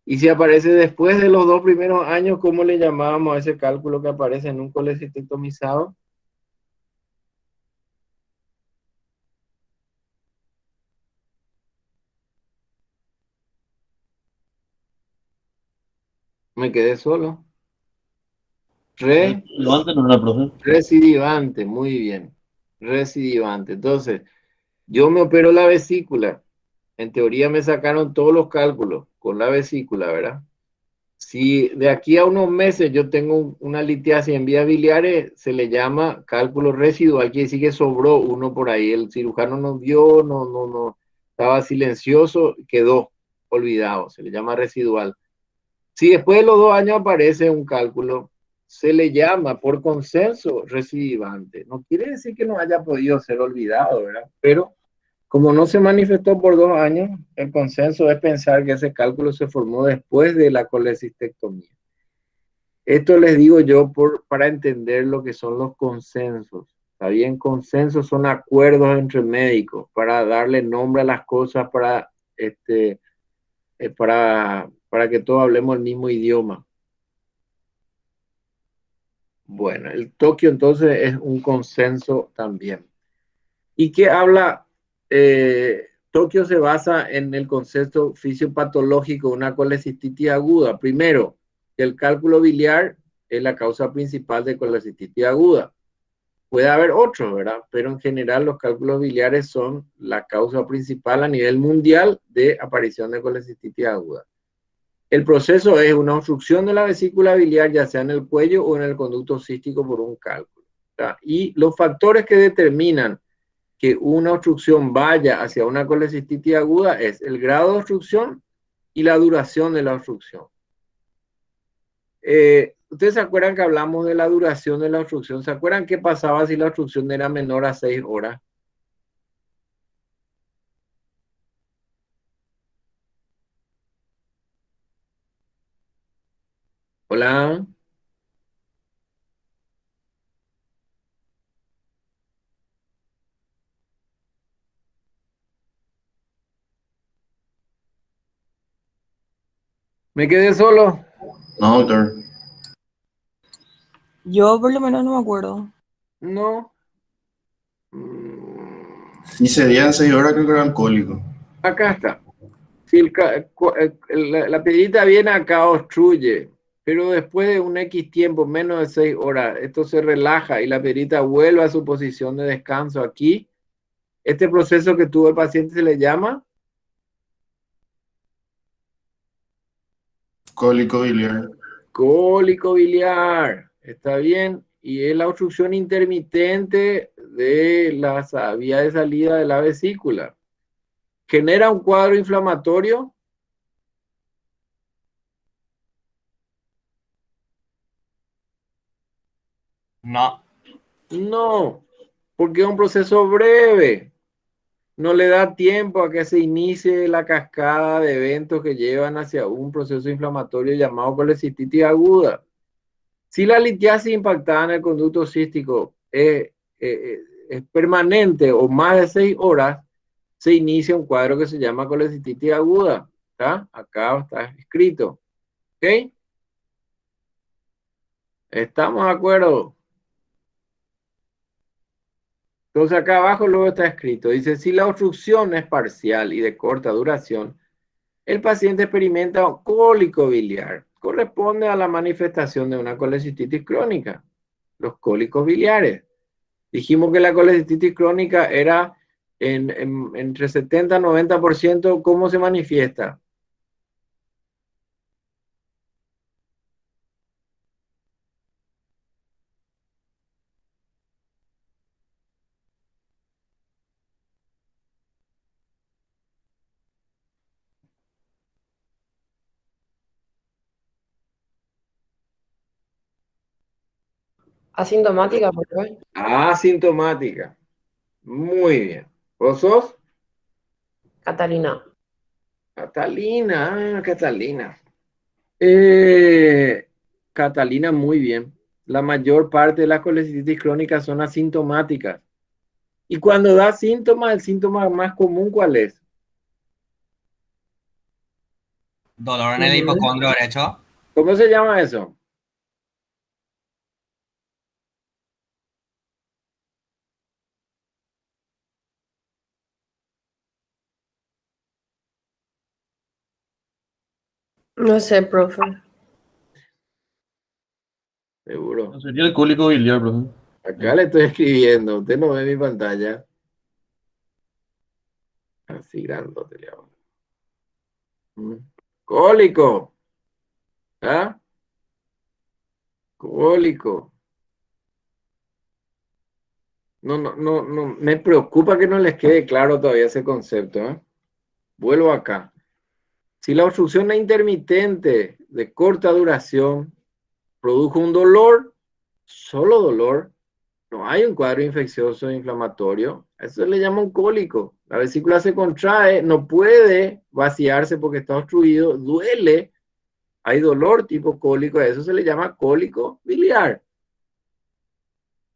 Y si aparece después de los 2 primeros años, ¿cómo le llamábamos a ese cálculo que aparece en un colecistectomizado? Me quedé solo. Lo antes no era, profe. Recidivante, muy bien. Recidivante. Entonces, yo me opero la vesícula. En teoría me sacaron todos los cálculos con la vesícula, ¿verdad? Si de aquí a unos meses yo tengo una litiasis en vías biliares, se le llama cálculo residual, quiere decir que sobró uno por ahí. El cirujano no vio, no, estaba silencioso, quedó olvidado, se le llama residual. Si después de los 2 años aparece un cálculo, se le llama por consenso recidivante. No quiere decir que no haya podido ser olvidado, ¿verdad? Pero como no se manifestó por 2 años, el consenso es pensar que ese cálculo se formó después de la colecistectomía. Esto les digo yo para entender lo que son los consensos. ¿Está bien? Consensos son acuerdos entre médicos para darle nombre a las cosas, para que todos hablemos el mismo idioma. Bueno, el Tokio entonces es un consenso también. ¿Y qué habla? Tokio se basa en el concepto fisiopatológico de una colecistitis aguda. Primero, que el cálculo biliar es la causa principal de colecistitis aguda. Puede haber otros, ¿verdad? Pero en general los cálculos biliares son la causa principal a nivel mundial de aparición de colecistitis aguda. El proceso es una obstrucción de la vesícula biliar, ya sea en el cuello o en el conducto cístico por un cálculo, ¿verdad? Y los factores que determinan que una obstrucción vaya hacia una colecistitis aguda es el grado de obstrucción y la duración de la obstrucción. ¿Ustedes se acuerdan que hablamos de la duración de la obstrucción? ¿Se acuerdan qué pasaba si la obstrucción era menor a 6 horas? Hola. ¿Me quedé solo? No, doctor. Yo por lo menos no me acuerdo. No. Y serían 6 horas, creo que era alcohólico. Acá está. Si la piedrita viene acá, obstruye, pero después de un X tiempo, menos de 6 horas, esto se relaja y la piedrita vuelve a su posición de descanso aquí. Este proceso que tuvo el paciente se le llama Cólico biliar. cólico biliar. ¿Está bien? Y es la obstrucción intermitente de la vía de salida de la vesícula. ¿Genera un cuadro inflamatorio? No. No, porque es un proceso breve. No le da tiempo a que se inicie la cascada de eventos que llevan hacia un proceso inflamatorio llamado colecistitis aguda. Si la litiasis impactada en el conducto cístico es permanente o más de 6 horas, se inicia un cuadro que se llama colecistitis aguda. ¿Está? Acá está escrito. ¿Ok? ¿Estamos de acuerdo? Entonces acá abajo luego está escrito. Dice, si la obstrucción es parcial y de corta duración, el paciente experimenta cólico biliar. Corresponde a la manifestación de una colecistitis crónica. Los cólicos biliares. Dijimos que la colecistitis crónica era entre 70 y 90%. ¿Cómo se manifiesta? Asintomática, por favor. Asintomática. Muy bien. ¿Vos sos? Catalina. Catalina, Catalina. Catalina, muy bien. La mayor parte de las colecistitis crónicas son asintomáticas. Y cuando da síntomas, el síntoma más común, ¿cuál es? Dolor en el hipocondrio derecho. ¿Cómo se llama eso? No sé, profe. Seguro. No sería el cólico biliar, profe. Acá le estoy escribiendo. Usted no ve mi pantalla. Así grandote le hago. Cólico. ¿Ah? Cólico. No. Me preocupa que no les quede claro todavía ese concepto, ¿eh? Vuelvo acá. Si la obstrucción es intermitente, de corta duración, produjo un dolor, solo dolor, no hay un cuadro infeccioso inflamatorio, eso le llama un cólico. La vesícula se contrae, no puede vaciarse porque está obstruido, duele, hay dolor tipo cólico, a eso se le llama cólico biliar.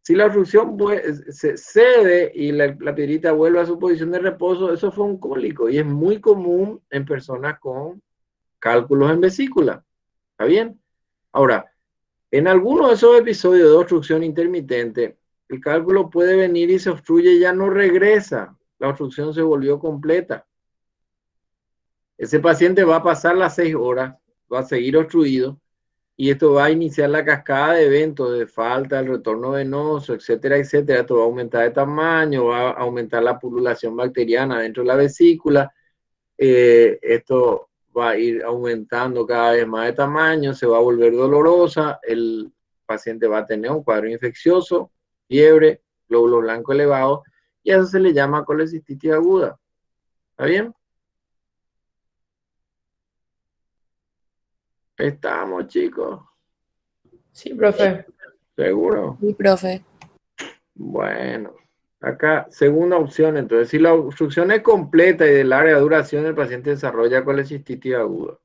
Si la obstrucción se cede y la piedrita vuelve a su posición de reposo, eso fue un cólico y es muy común en personas con cálculos en vesícula. ¿Está bien? Ahora, en algunos de esos episodios de obstrucción intermitente, el cálculo puede venir y se obstruye y ya no regresa. La obstrucción se volvió completa. Ese paciente va a pasar las 6 horas, va a seguir obstruido y esto va a iniciar la cascada de eventos de falta, el retorno venoso, etcétera, etcétera. Esto va a aumentar de tamaño, va a aumentar la pululación bacteriana dentro de la vesícula. Esto va a ir aumentando cada vez más de tamaño, se va a volver dolorosa, el paciente va a tener un cuadro infeccioso, fiebre, glóbulo blanco elevado, y a eso se le llama colecistitis aguda. ¿Está bien? Estamos, chicos. Sí, profe. ¿Seguro? Sí, profe. Bueno, acá, segunda opción, entonces, si la obstrucción es completa y de larga duración, el paciente desarrolla colecistitis aguda.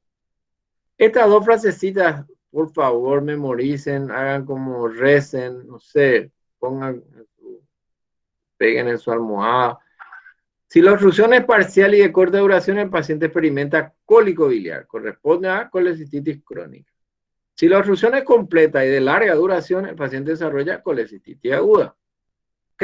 Estas dos frasecitas, por favor, memoricen, hagan como recen, no sé, peguen en su almohada. Si la obstrucción es parcial y de corta duración, el paciente experimenta cólico biliar, corresponde a colecistitis crónica. Si la obstrucción es completa y de larga duración, el paciente desarrolla colecistitis aguda. ¿Ok?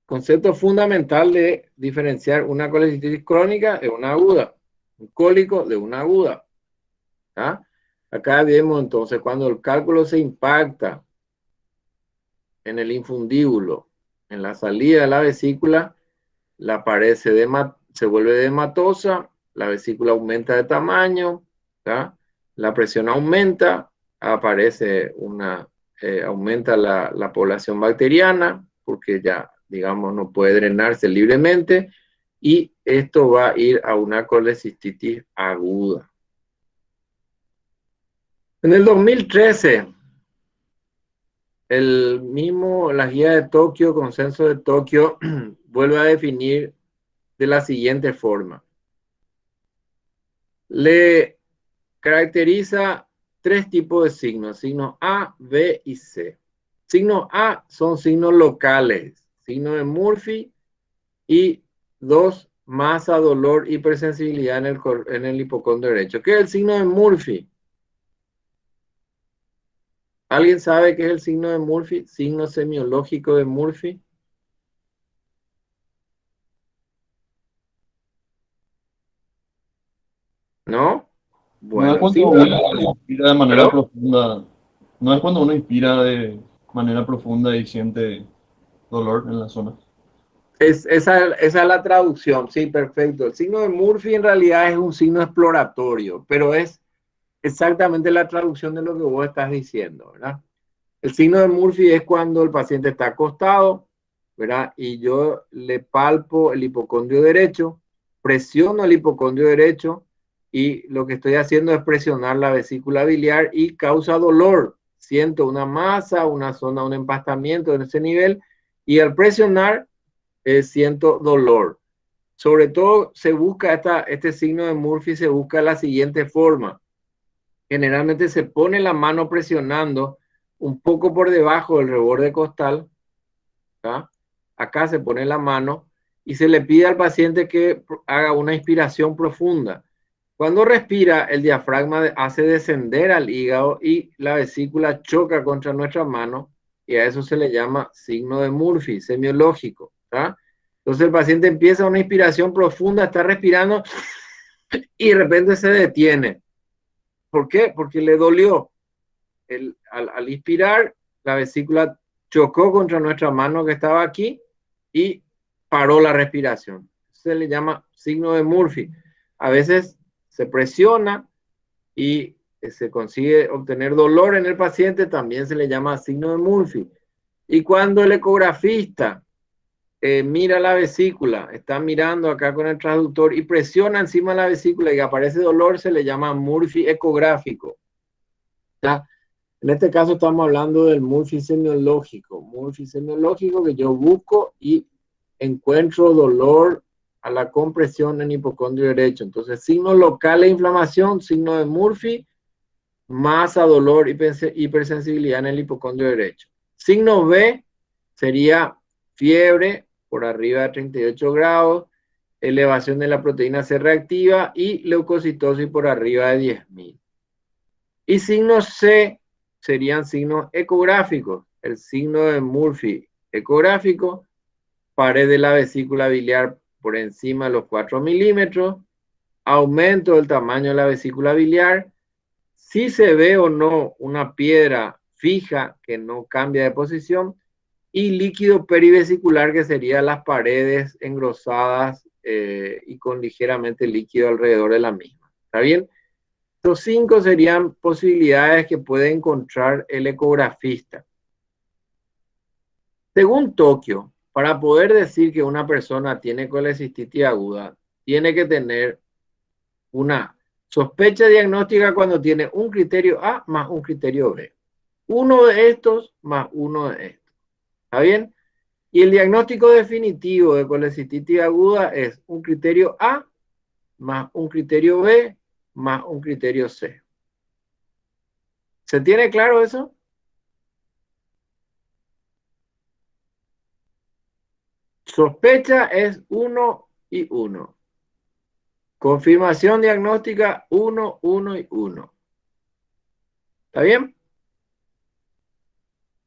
Concepto fundamental de diferenciar una colecistitis crónica de una aguda, un cólico de una aguda. ¿Ah? Acá vemos entonces cuando el cálculo se impacta en el infundíbulo, en la salida de la vesícula, la pared se vuelve edematosa, la vesícula aumenta de tamaño, ¿tá? La presión aumenta, aparece aumenta la población bacteriana, porque ya, digamos, no puede drenarse libremente, y esto va a ir a una colecistitis aguda. En el 2013, la guía de Tokio, consenso de Tokio, vuelve a definir de la siguiente forma. Le caracteriza 3 tipos de signos A, B y C. Signos A son signos locales, signo de Murphy y 2, masa, dolor, hipersensibilidad en el hipocondrio derecho. ¿Qué es el signo de Murphy? ¿Alguien sabe qué es el signo de Murphy? Signo semiológico de Murphy. No ¿No? es Bueno, cuando signo uno inspira de manera ¿Perdón? profunda, no es cuando uno inspira de manera profunda y siente dolor en la zona. Esa es la traducción, sí, perfecto. El signo de Murphy en realidad es un signo exploratorio, pero es exactamente la traducción de lo que vos estás diciendo, ¿verdad? El signo de Murphy es cuando el paciente está acostado, ¿verdad? Y yo le palpo el hipocondrio derecho, presiono el hipocondrio derecho y lo que estoy haciendo es presionar la vesícula biliar y causa dolor. Siento una masa, una zona, un empastamiento en ese nivel y al presionar siento dolor. Sobre todo se busca este signo de Murphy, se busca la siguiente forma. Generalmente se pone la mano presionando un poco por debajo del reborde costal. ¿Tá? Acá se pone la mano y se le pide al paciente que haga una inspiración profunda. Cuando respira, el diafragma hace descender al hígado y la vesícula choca contra nuestra mano y a eso se le llama signo de Murphy, semiológico. ¿Tá? Entonces el paciente empieza una inspiración profunda, está respirando y de repente se detiene. ¿Por qué? Porque le dolió. Al inspirar, la vesícula chocó contra nuestra mano que estaba aquí y paró la respiración. Se le llama signo de Murphy. A veces se presiona y se consigue obtener dolor en el paciente, también se le llama signo de Murphy. Y cuando el ecografista mira la vesícula, está mirando acá con el traductor y presiona encima de la vesícula y aparece dolor, se le llama Murphy ecográfico. ¿Está? En este caso estamos hablando del Murphy semiológico que yo busco y encuentro dolor a la compresión en hipocondrio derecho. Entonces, signos locales de inflamación, signo de Murphy, masa, dolor, hipersensibilidad en el hipocondrio derecho. Signo B sería fiebre por arriba de 38 grados, elevación de la proteína C reactiva y leucocitosis por arriba de 10.000. Y signo C serían signos ecográficos. El signo de Murphy ecográfico, pared de la vesícula biliar por encima de los 4 milímetros, aumento del tamaño de la vesícula biliar, si se ve o no una piedra fija que no cambia de posición, y líquido perivesicular que serían las paredes engrosadas y con ligeramente líquido alrededor de la misma. ¿Está bien? Estos 5 serían posibilidades que puede encontrar el ecografista. Según Tokio, para poder decir que una persona tiene colecistitis aguda, tiene que tener una sospecha diagnóstica cuando tiene un criterio A más un criterio B. Uno de estos más uno de estos. ¿Está bien? Y el diagnóstico definitivo de colecistitis aguda es un criterio A más un criterio B más un criterio C. ¿Se tiene claro eso? Sospecha es 1 y 1. Confirmación diagnóstica 1, 1 y 1. ¿Está bien?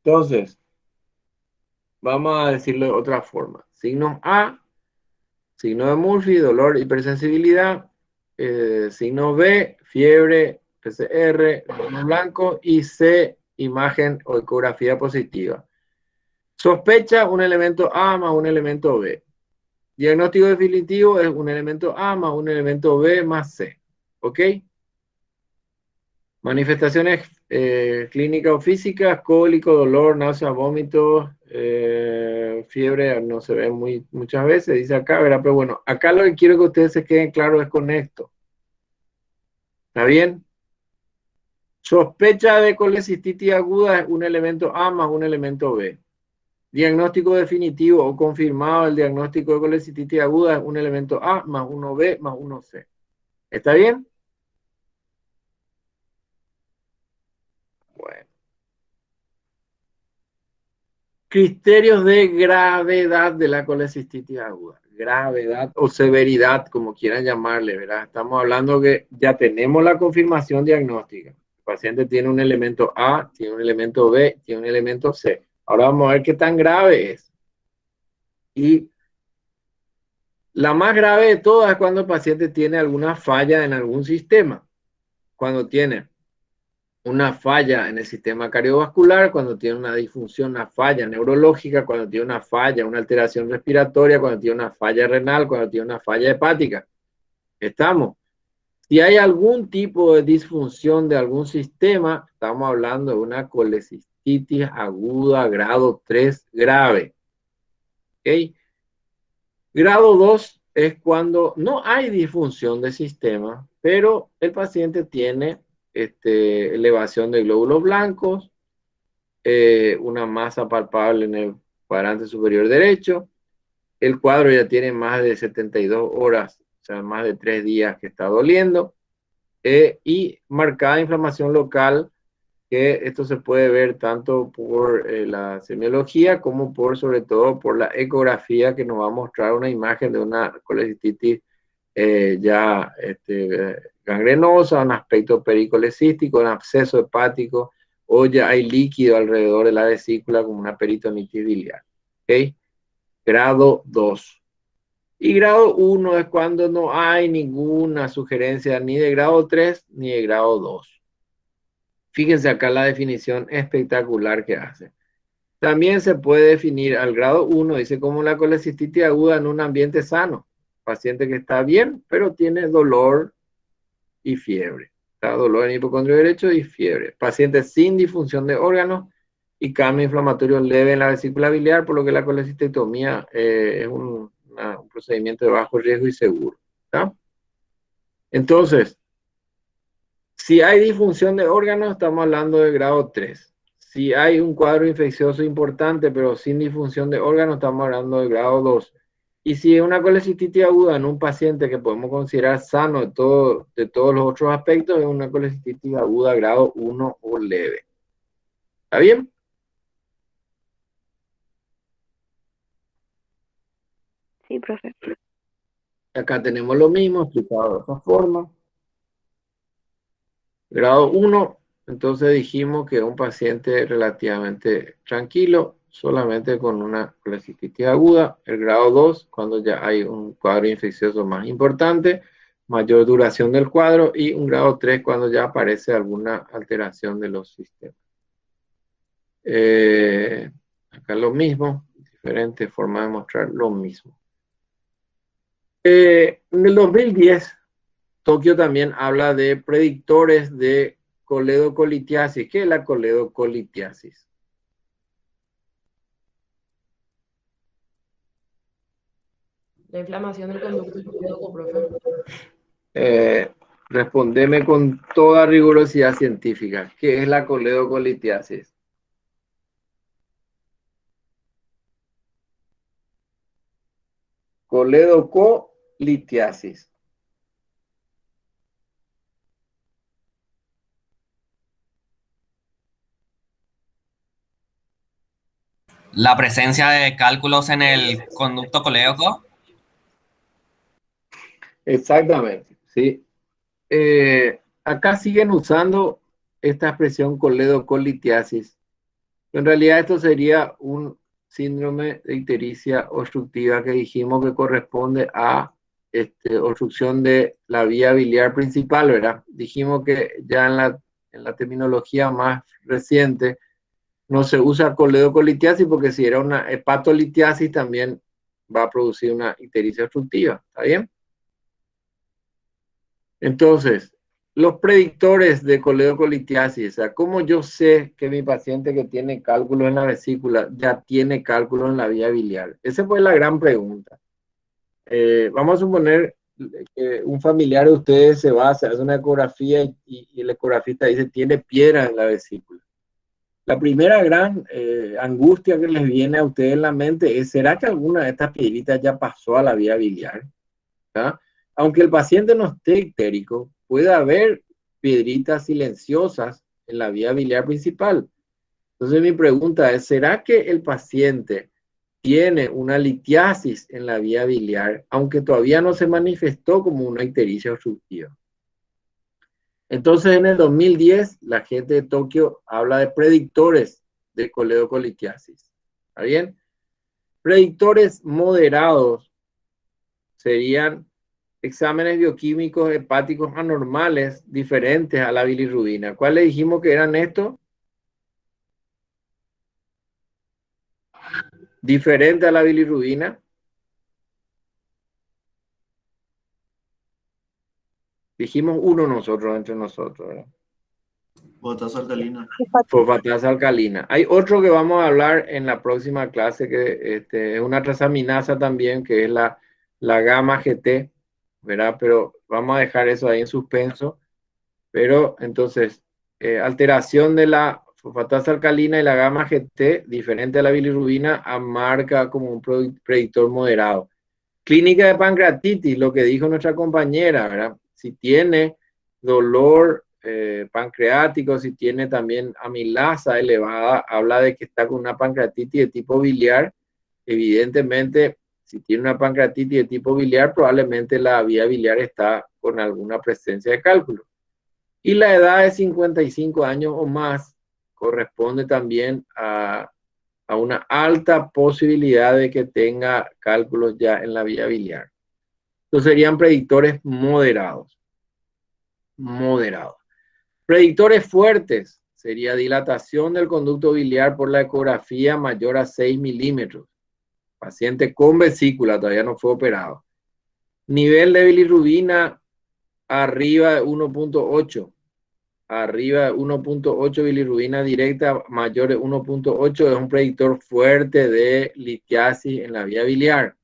Entonces, vamos a decirlo de otra forma. Signos A, signo de Murphy, dolor, hipersensibilidad. Signo B, fiebre, PCR, glóbulos blancos. Y C, imagen o ecografía positiva. Sospecha, un elemento A más un elemento B. Diagnóstico definitivo es un elemento A más un elemento B más C. ¿Ok? Manifestaciones clínicas o físicas, cólico, dolor, náusea, vómitos, fiebre, no se ve muchas veces, dice acá, ¿verdad? Pero bueno, acá lo que quiero que ustedes se queden claros es con esto. ¿Está bien? Sospecha de colecistitis aguda es un elemento A más un elemento B. Diagnóstico definitivo o confirmado el diagnóstico de colecistitis aguda es un elemento A más uno B más uno C. ¿Está bien? Bueno. Criterios de gravedad de la colecistitis aguda. Gravedad o severidad, como quieran llamarle, ¿verdad? Estamos hablando que ya tenemos la confirmación diagnóstica. El paciente tiene un elemento A, tiene un elemento B, tiene un elemento C. Ahora vamos a ver qué tan grave es. Y la más grave de todas es cuando el paciente tiene alguna falla en algún sistema. Cuando tiene una falla en el sistema cardiovascular, cuando tiene una disfunción, una falla neurológica, cuando tiene una falla, una alteración respiratoria, cuando tiene una falla renal, cuando tiene una falla hepática. ¿Estamos? Si hay algún tipo de disfunción de algún sistema, estamos hablando de una colecistitis aguda grado 3 grave. ¿Ok? Grado 2 es cuando no hay disfunción de sistema, pero el paciente tiene elevación de glóbulos blancos, una masa palpable en el cuadrante superior derecho. El cuadro ya tiene más de 72 horas, o sea, más de 3 días que está doliendo, y marcada inflamación local, que esto se puede ver tanto por la semiología como sobre todo por la ecografía, que nos va a mostrar una imagen de una colecistitis ya gangrenosa, un aspecto pericolecístico, un absceso hepático, o ya hay líquido alrededor de la vesícula como una peritonitis biliar. ¿Okay? Grado 2. Y grado 1 es cuando no hay ninguna sugerencia ni de grado 3 ni de grado 2. Fíjense acá la definición espectacular que hace. También se puede definir al grado 1, dice, como la colecistitis aguda en un ambiente sano. Paciente que está bien, pero tiene dolor y fiebre. ¿Está? Dolor en hipocondrio derecho y fiebre. Paciente sin disfunción de órganos y cambio inflamatorio leve en la vesícula biliar, por lo que la colecistectomía es un procedimiento de bajo riesgo y seguro. ¿Está? Entonces, si hay disfunción de órganos, estamos hablando de grado 3. Si hay un cuadro infeccioso importante, pero sin disfunción de órganos, estamos hablando de grado 2. Y si es una colecistitis aguda en un paciente que podemos considerar sano de todos los otros aspectos, es una colecistitis aguda grado 1 o leve. ¿Está bien? Sí, profe. Acá tenemos lo mismo, explicado de otra forma. Grado 1, entonces dijimos que un paciente relativamente tranquilo, solamente con una colecistitis aguda. El grado 2, cuando ya hay un cuadro infeccioso más importante, mayor duración del cuadro, y un grado 3 cuando ya aparece alguna alteración de los sistemas. Acá lo mismo, diferente forma de mostrar lo mismo. En el 2010, Tokio también habla de predictores de coledocolitiasis. ¿Qué es la coledocolitiasis? La inflamación del conducto ileoco, profe. Respondeme con toda rigurosidad científica. ¿Qué es la coledocolitiasis? Coledocolitiasis. La presencia de cálculos en el conducto colédoco. Exactamente, sí. Acá siguen usando esta expresión coledocolitiasis. En realidad esto sería un síndrome de ictericia obstructiva que dijimos que corresponde a obstrucción de la vía biliar principal, ¿verdad? Dijimos que ya en la terminología más reciente no se usa coledocolitiasis porque si era una hepatolitiasis también va a producir una ictericia obstructiva, ¿está bien? Entonces, los predictores de coledocolitiasis, o sea, ¿cómo yo sé que mi paciente que tiene cálculos en la vesícula ya tiene cálculos en la vía biliar? Esa fue la gran pregunta. Vamos a suponer que un familiar de ustedes se va a hacer una ecografía y el ecografista dice tiene piedra en la vesícula. La primera gran angustia que les viene a ustedes en la mente es, ¿será que alguna de estas piedritas ya pasó a la vía biliar? ¿Ah? Aunque el paciente no esté ictérico, puede haber piedritas silenciosas en la vía biliar principal. Entonces mi pregunta es, ¿será que el paciente tiene una litiasis en la vía biliar, aunque todavía no se manifestó como una ictericia obstructiva? Entonces en el 2010 la gente de Tokio habla de predictores de coledocolitiasis. ¿Está bien? Predictores moderados serían exámenes bioquímicos hepáticos anormales diferentes a la bilirrubina. ¿Cuáles dijimos que eran estos? Diferente a la bilirrubina. Dijimos uno nosotros, entre nosotros, ¿verdad? Fosfatasa alcalina. Fosfatasa alcalina. Hay otro que vamos a hablar en la próxima clase, que es una transaminasa también, que es la gamma GT, ¿verdad? Pero vamos a dejar eso ahí en suspenso. Pero entonces, alteración de la fosfatasa alcalina y la gamma GT, diferente a la bilirrubina, marca como un predictor moderado. Clínica de pancreatitis, lo que dijo nuestra compañera, ¿verdad? Si tiene dolor pancreático, si tiene también amilasa elevada, habla de que está con una pancreatitis de tipo biliar. Evidentemente, si tiene una pancreatitis de tipo biliar, probablemente la vía biliar está con alguna presencia de cálculo. Y la edad de 55 años o más corresponde también a una alta posibilidad de que tenga cálculos ya en la vía biliar. Entonces serían predictores moderados. Moderados. Predictores fuertes sería dilatación del conducto biliar por la ecografía mayor a 6 milímetros. Paciente con vesícula, todavía no fue operado. Nivel de bilirrubina arriba de 1.8. Arriba de 1.8 bilirrubina directa, mayor de 1.8, es un predictor fuerte de litiasis en la vía biliar.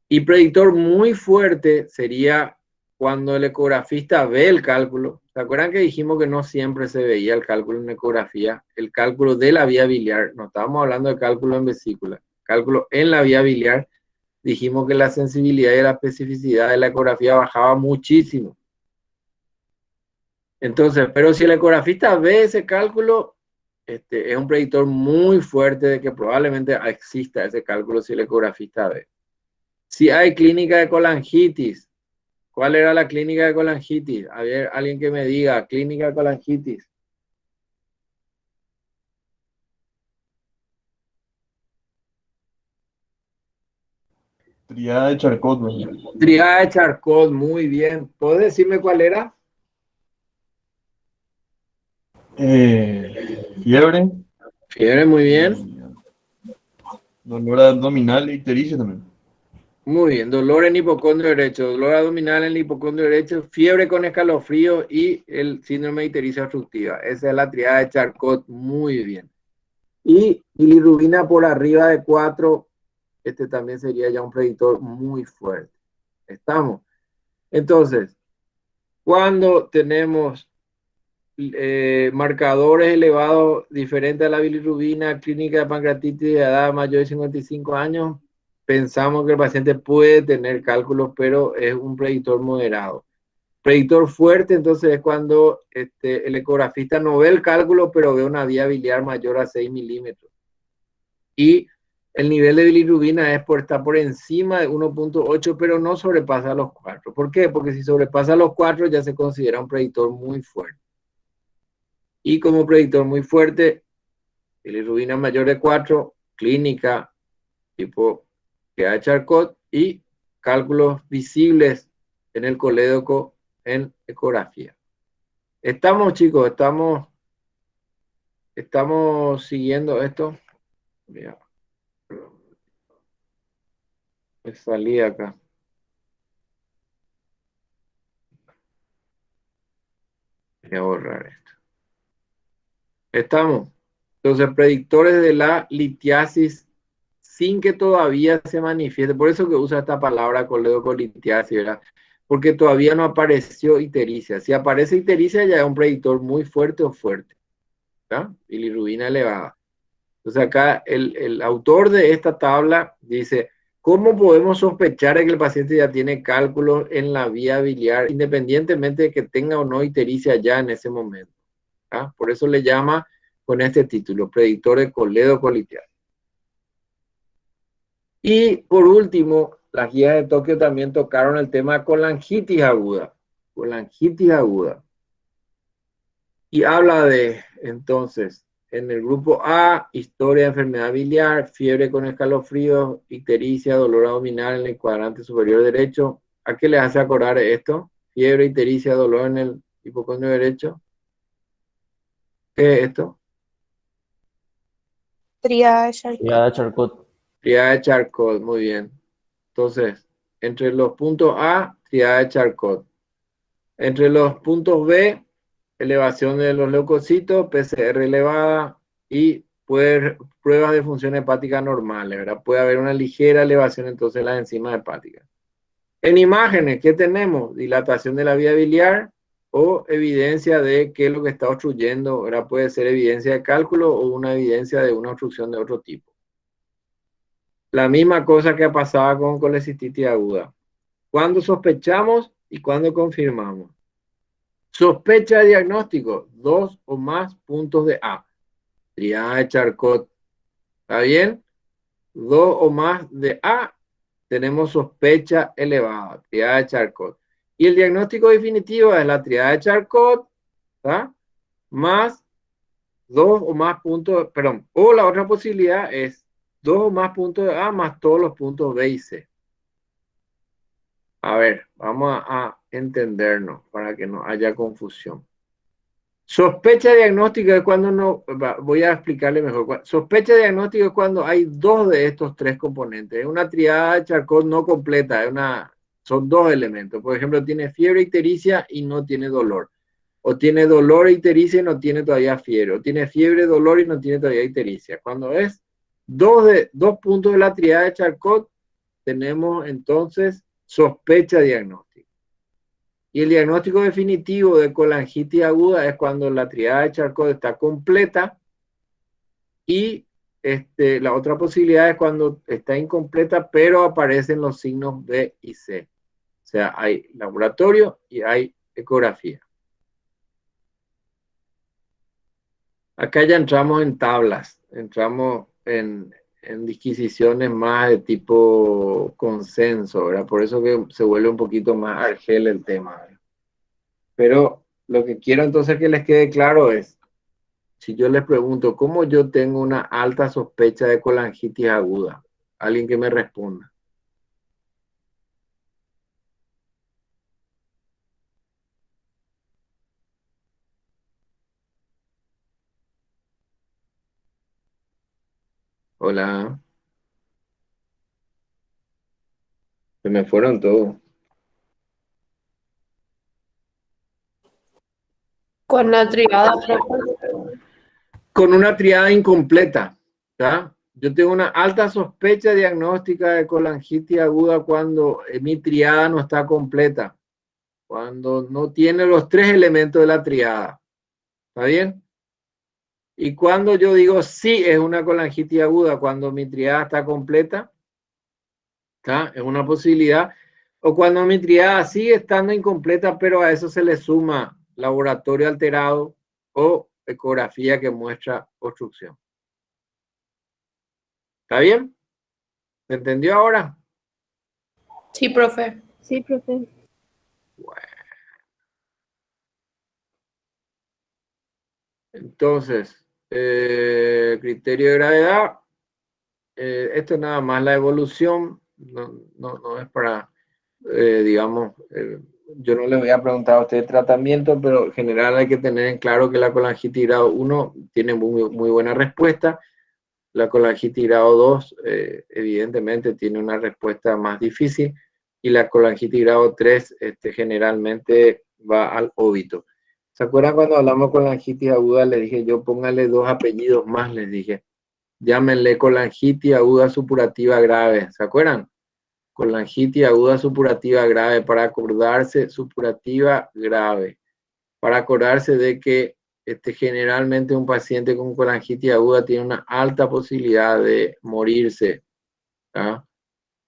Y predictor muy fuerte sería cuando el ecografista ve el cálculo. ¿Se acuerdan que dijimos que no siempre se veía el cálculo en ecografía? El cálculo de la vía biliar, no estábamos hablando de cálculo en vesícula, cálculo en la vía biliar. Dijimos que la sensibilidad y la especificidad de la ecografía bajaba muchísimo. Entonces, pero si el ecografista ve ese cálculo, es un predictor muy fuerte de que probablemente exista ese cálculo si el ecografista ve. Si hay clínica de colangitis, ¿cuál era la clínica de colangitis? A ver, alguien que me diga, clínica de colangitis. Triada de Charcot, ¿no? Triada de Charcot, muy bien. ¿Puedes decirme cuál era? Fiebre. Fiebre, muy bien. Dolor abdominal e ictericia también. Muy bien, dolor en hipocondrio derecho, dolor abdominal en el hipocondrio derecho, fiebre con escalofrío y el síndrome de ictericia obstructiva. Esa es la triada de Charcot, muy bien. Y bilirrubina por arriba de 4, también sería ya un predictor muy fuerte. ¿Estamos? Entonces, cuando tenemos marcadores elevados diferentes a la bilirrubina, clínica de pancreatitis de edad mayor de 55 años, pensamos que el paciente puede tener cálculos, pero es un predictor moderado. Predictor fuerte, entonces, es cuando el ecografista no ve el cálculo, pero ve una vía biliar mayor a 6 milímetros. Y el nivel de bilirrubina está por encima de 1.8, pero no sobrepasa los 4. ¿Por qué? Porque si sobrepasa los 4 ya se considera un predictor muy fuerte. Y como predictor muy fuerte, bilirrubina mayor de 4, clínica tipo de Charcot y cálculos visibles en el colédoco en ecografía. Estamos, chicos, estamos siguiendo esto. Mira, me salí acá. Voy a borrar esto. Estamos. Entonces, predictores de la litiasis sin que todavía se manifieste. Por eso que usa esta palabra coledocolitiasis, ¿verdad? Porque todavía no apareció ictericia. Si aparece ictericia ya es un predictor muy fuerte o fuerte, ¿verdad? Bilirrubina elevada. Entonces acá el autor de esta tabla dice, ¿cómo podemos sospechar de que el paciente ya tiene cálculos en la vía biliar, independientemente de que tenga o no ictericia ya en ese momento? ¿Ah? Por eso le llama con este título, predictor de coledo-colitial. Y por último, las guías de Tokio también tocaron el tema de colangitis aguda. Colangitis aguda. Y habla de, entonces, en el grupo A, historia de enfermedad biliar, fiebre con escalofríos, ictericia, dolor abdominal en el cuadrante superior derecho. ¿A qué les hace acordar esto? Fiebre, ictericia, dolor en el hipocondrio derecho. ¿Qué es esto? Tríada de Charcot. Ya de Charcot. Tríada de Charcot, muy bien. Entonces, entre los puntos A, tríada de Charcot. Entre los puntos B, elevación de los leucocitos, PCR elevada y pruebas de función hepática normales, ¿verdad? Puede haber una ligera elevación entonces de las enzimas hepáticas. En imágenes, ¿qué tenemos? Dilatación de la vía biliar o evidencia de que lo que está obstruyendo, ¿verdad? Puede ser evidencia de cálculo o una evidencia de una obstrucción de otro tipo. La misma cosa que pasaba con colecistitis aguda. ¿Cuándo sospechamos y cuándo confirmamos? Sospecha de diagnóstico, 2 o más puntos de A. Tríada de Charcot. ¿Está bien? 2 o más de A, tenemos sospecha elevada, tríada de Charcot. Y el diagnóstico definitivo es la tríada de Charcot, ¿tá? Más 2 o más puntos, perdón, o la otra posibilidad es 2 o más puntos de A más todos los puntos B y C. A ver, vamos a entendernos para que no haya confusión. Sospecha diagnóstica es cuando no, voy a explicarle mejor. Sospecha diagnóstica es cuando hay dos de estos tres componentes. Es una triada de Charcot no completa, son dos elementos. Por ejemplo, tiene fiebre, ictericia y no tiene dolor. O tiene dolor, ictericia y no tiene todavía fiebre. O tiene fiebre, dolor y no tiene todavía ictericia. Cuando es dos puntos de la triada de Charcot, tenemos entonces sospecha diagnóstica. Y el diagnóstico definitivo de colangitis aguda es cuando la triada de Charcot está completa y la otra posibilidad es cuando está incompleta pero aparecen los signos B y C. O sea, hay laboratorio y hay ecografía. Acá ya entramos en tablas, entramos en disquisiciones más de tipo consenso, ¿verdad? Por eso que se vuelve un poquito más argel el tema, ¿verdad? Pero lo que quiero entonces que les quede claro es, si yo les pregunto, ¿cómo yo tengo una alta sospecha de colangitis aguda? Alguien que me responda. Hola. Se me fueron todos. Con la triada. Con una triada incompleta, ¿tá? Yo tengo una alta sospecha diagnóstica de colangitis aguda cuando mi triada no está completa, cuando no tiene los tres elementos de la triada. ¿Está bien? Y cuando yo digo sí es una colangitis aguda, cuando mi triada está completa, ¿tá? Es una posibilidad. O cuando mi triada sigue estando incompleta, pero a eso se le suma laboratorio alterado o ecografía que muestra obstrucción. ¿Está bien? ¿Se entendió ahora? Sí, profe. Sí, profe. Bueno. Entonces, criterio de gravedad. Esto es nada más la evolución. No es para, digamos, yo no les voy a preguntar a ustedes tratamiento, pero en general hay que tener en claro que la colangitis grado 1 tiene muy buena respuesta. La colangitis grado 2, evidentemente, tiene una respuesta más difícil. Y la colangitis grado 3 generalmente va al óbito. ¿Se acuerdan cuando hablamos con colangitis aguda? Les dije yo, póngale 2 apellidos más, les dije. Llámenle colangitis aguda supurativa grave. ¿Se acuerdan? Colangitis aguda supurativa grave, para acordarse, supurativa grave. Para acordarse de que generalmente un paciente con colangitis aguda tiene una alta posibilidad de morirse. ¿Ah?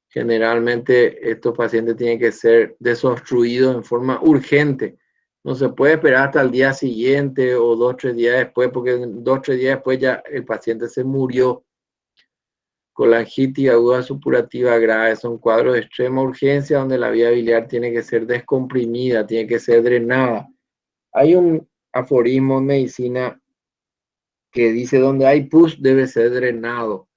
Generalmente estos pacientes tienen que ser desobstruidos en forma urgente No se puede esperar hasta el día siguiente o 2 o 3 días después, porque 2 o 3 días después ya el paciente se murió. Colangitis aguda supurativa grave son cuadros de extrema urgencia donde la vía biliar tiene que ser descomprimida, tiene que ser drenada. Hay un aforismo en medicina que dice donde hay pus debe ser drenado.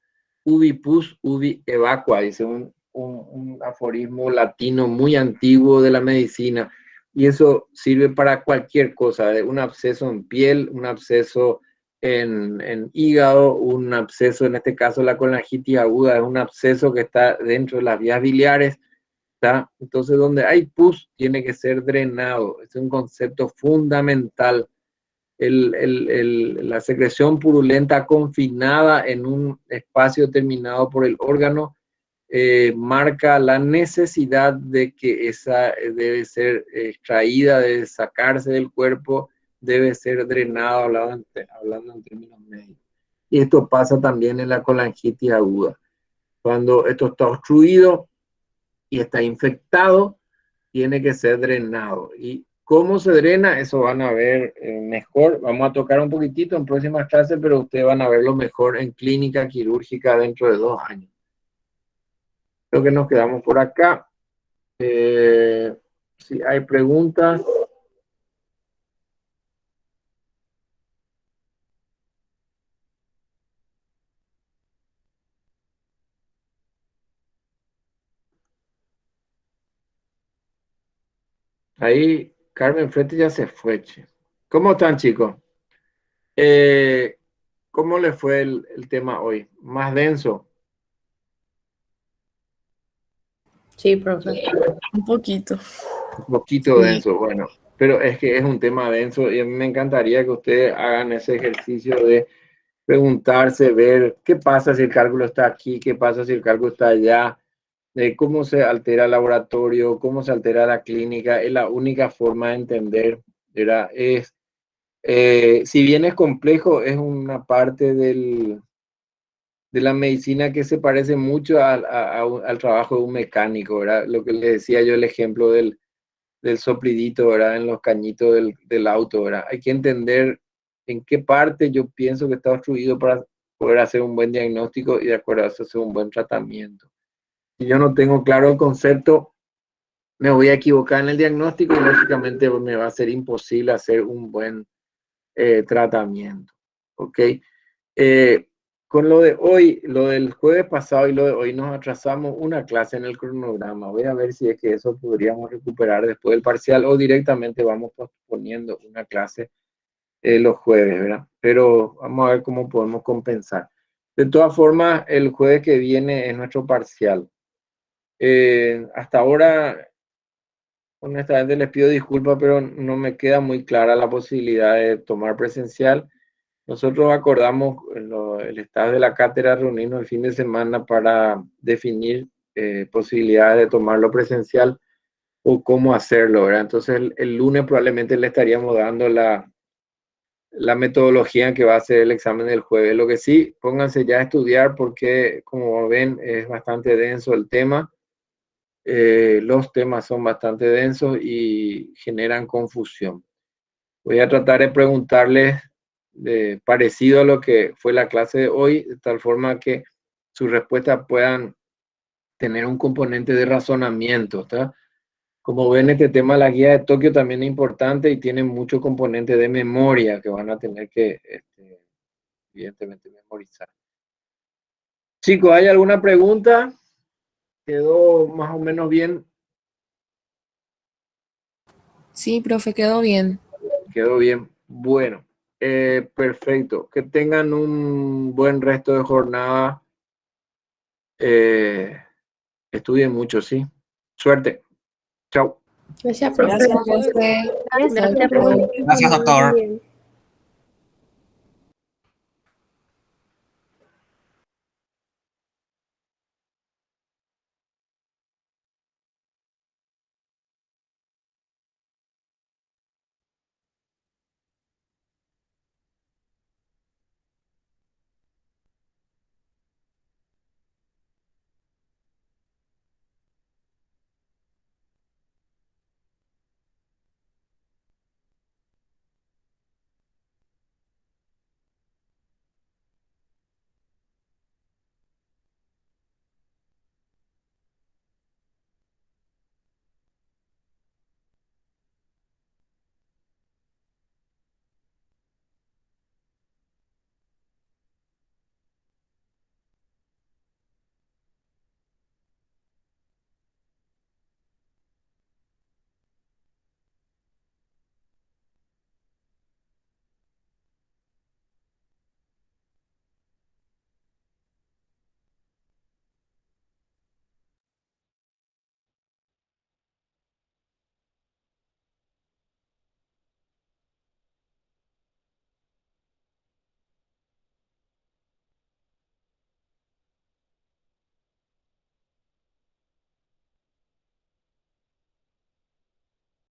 Ubi pus, ubi evacua, dice un aforismo latino muy antiguo de la medicina. Y eso sirve para cualquier cosa, un absceso en piel, un absceso en hígado, un absceso, en este caso la colangitis aguda, es un absceso que está dentro de las vías biliares, ¿está? Entonces, donde hay pus, tiene que ser drenado. Es un concepto fundamental. La secreción purulenta confinada en un espacio determinado por el órgano marca la necesidad de que esa debe ser extraída, debe sacarse del cuerpo, debe ser drenado, hablando en términos médicos. Y esto pasa también en la colangitis aguda. Cuando esto está obstruido y está infectado, tiene que ser drenado. Y cómo se drena, eso van a ver mejor. Vamos a tocar un poquitito en próximas clases, pero ustedes van a verlo mejor en clínica quirúrgica dentro de 2 años. Creo que nos quedamos por acá. Si hay preguntas. Ahí Carmen Frete ya se fue. Che. ¿Cómo están, chicos? ¿Cómo les fue el tema hoy? ¿Más denso? Sí, profe. Un poquito. Un poquito Sí. denso, bueno. Pero es que es un tema denso y a mí me encantaría que ustedes hagan ese ejercicio de preguntarse, ver qué pasa si el cálculo está aquí, qué pasa si el cálculo está allá, cómo se altera el laboratorio, cómo se altera la clínica. Es la única forma de entender, ¿verdad? Si bien es complejo, es una parte de la medicina que se parece mucho al trabajo de un mecánico, ¿verdad? Lo que le decía yo, el ejemplo del soplidito, ¿verdad? En los cañitos del auto, ¿verdad? Hay que entender en qué parte yo pienso que está obstruido para poder hacer un buen diagnóstico y de acuerdo a eso hacer un buen tratamiento. Si yo no tengo claro el concepto, me voy a equivocar en el diagnóstico y lógicamente me va a ser imposible hacer un buen tratamiento. ¿Ok? Con lo de hoy, lo del jueves pasado y lo de hoy, nos atrasamos una clase en el cronograma. Voy a ver si es que eso podríamos recuperar después del parcial o directamente vamos posponiendo una clase los jueves, ¿verdad? Pero vamos a ver cómo podemos compensar. De todas formas, el jueves que viene es nuestro parcial. Hasta ahora, honestamente les pido disculpas, pero no me queda muy clara la posibilidad de tomar presencial. Nosotros acordamos el staff de la cátedra reunirnos el fin de semana para definir posibilidades de tomarlo presencial o cómo hacerlo, ¿verdad? Entonces el lunes probablemente le estaríamos dando la metodología en que va a ser el examen del jueves. Lo que sí, pónganse ya a estudiar porque, como ven, es bastante denso el tema. Los temas son bastante densos y generan confusión. Voy a tratar de preguntarles parecido a lo que fue la clase de hoy, de tal forma que sus respuestas puedan tener un componente de razonamiento, ¿está? Como ven, este tema de la guía de Tokio también es importante y tiene mucho componente de memoria que van a tener que, evidentemente, memorizar. Chicos, ¿hay alguna pregunta? ¿Quedó más o menos bien? Sí, profe, quedó bien. Quedó bien. Bueno, perfecto. Que tengan un buen resto de jornada. Estudien mucho, ¿sí? Suerte. Chao. Gracias, profe. Gracias, profe. Gracias, doctor.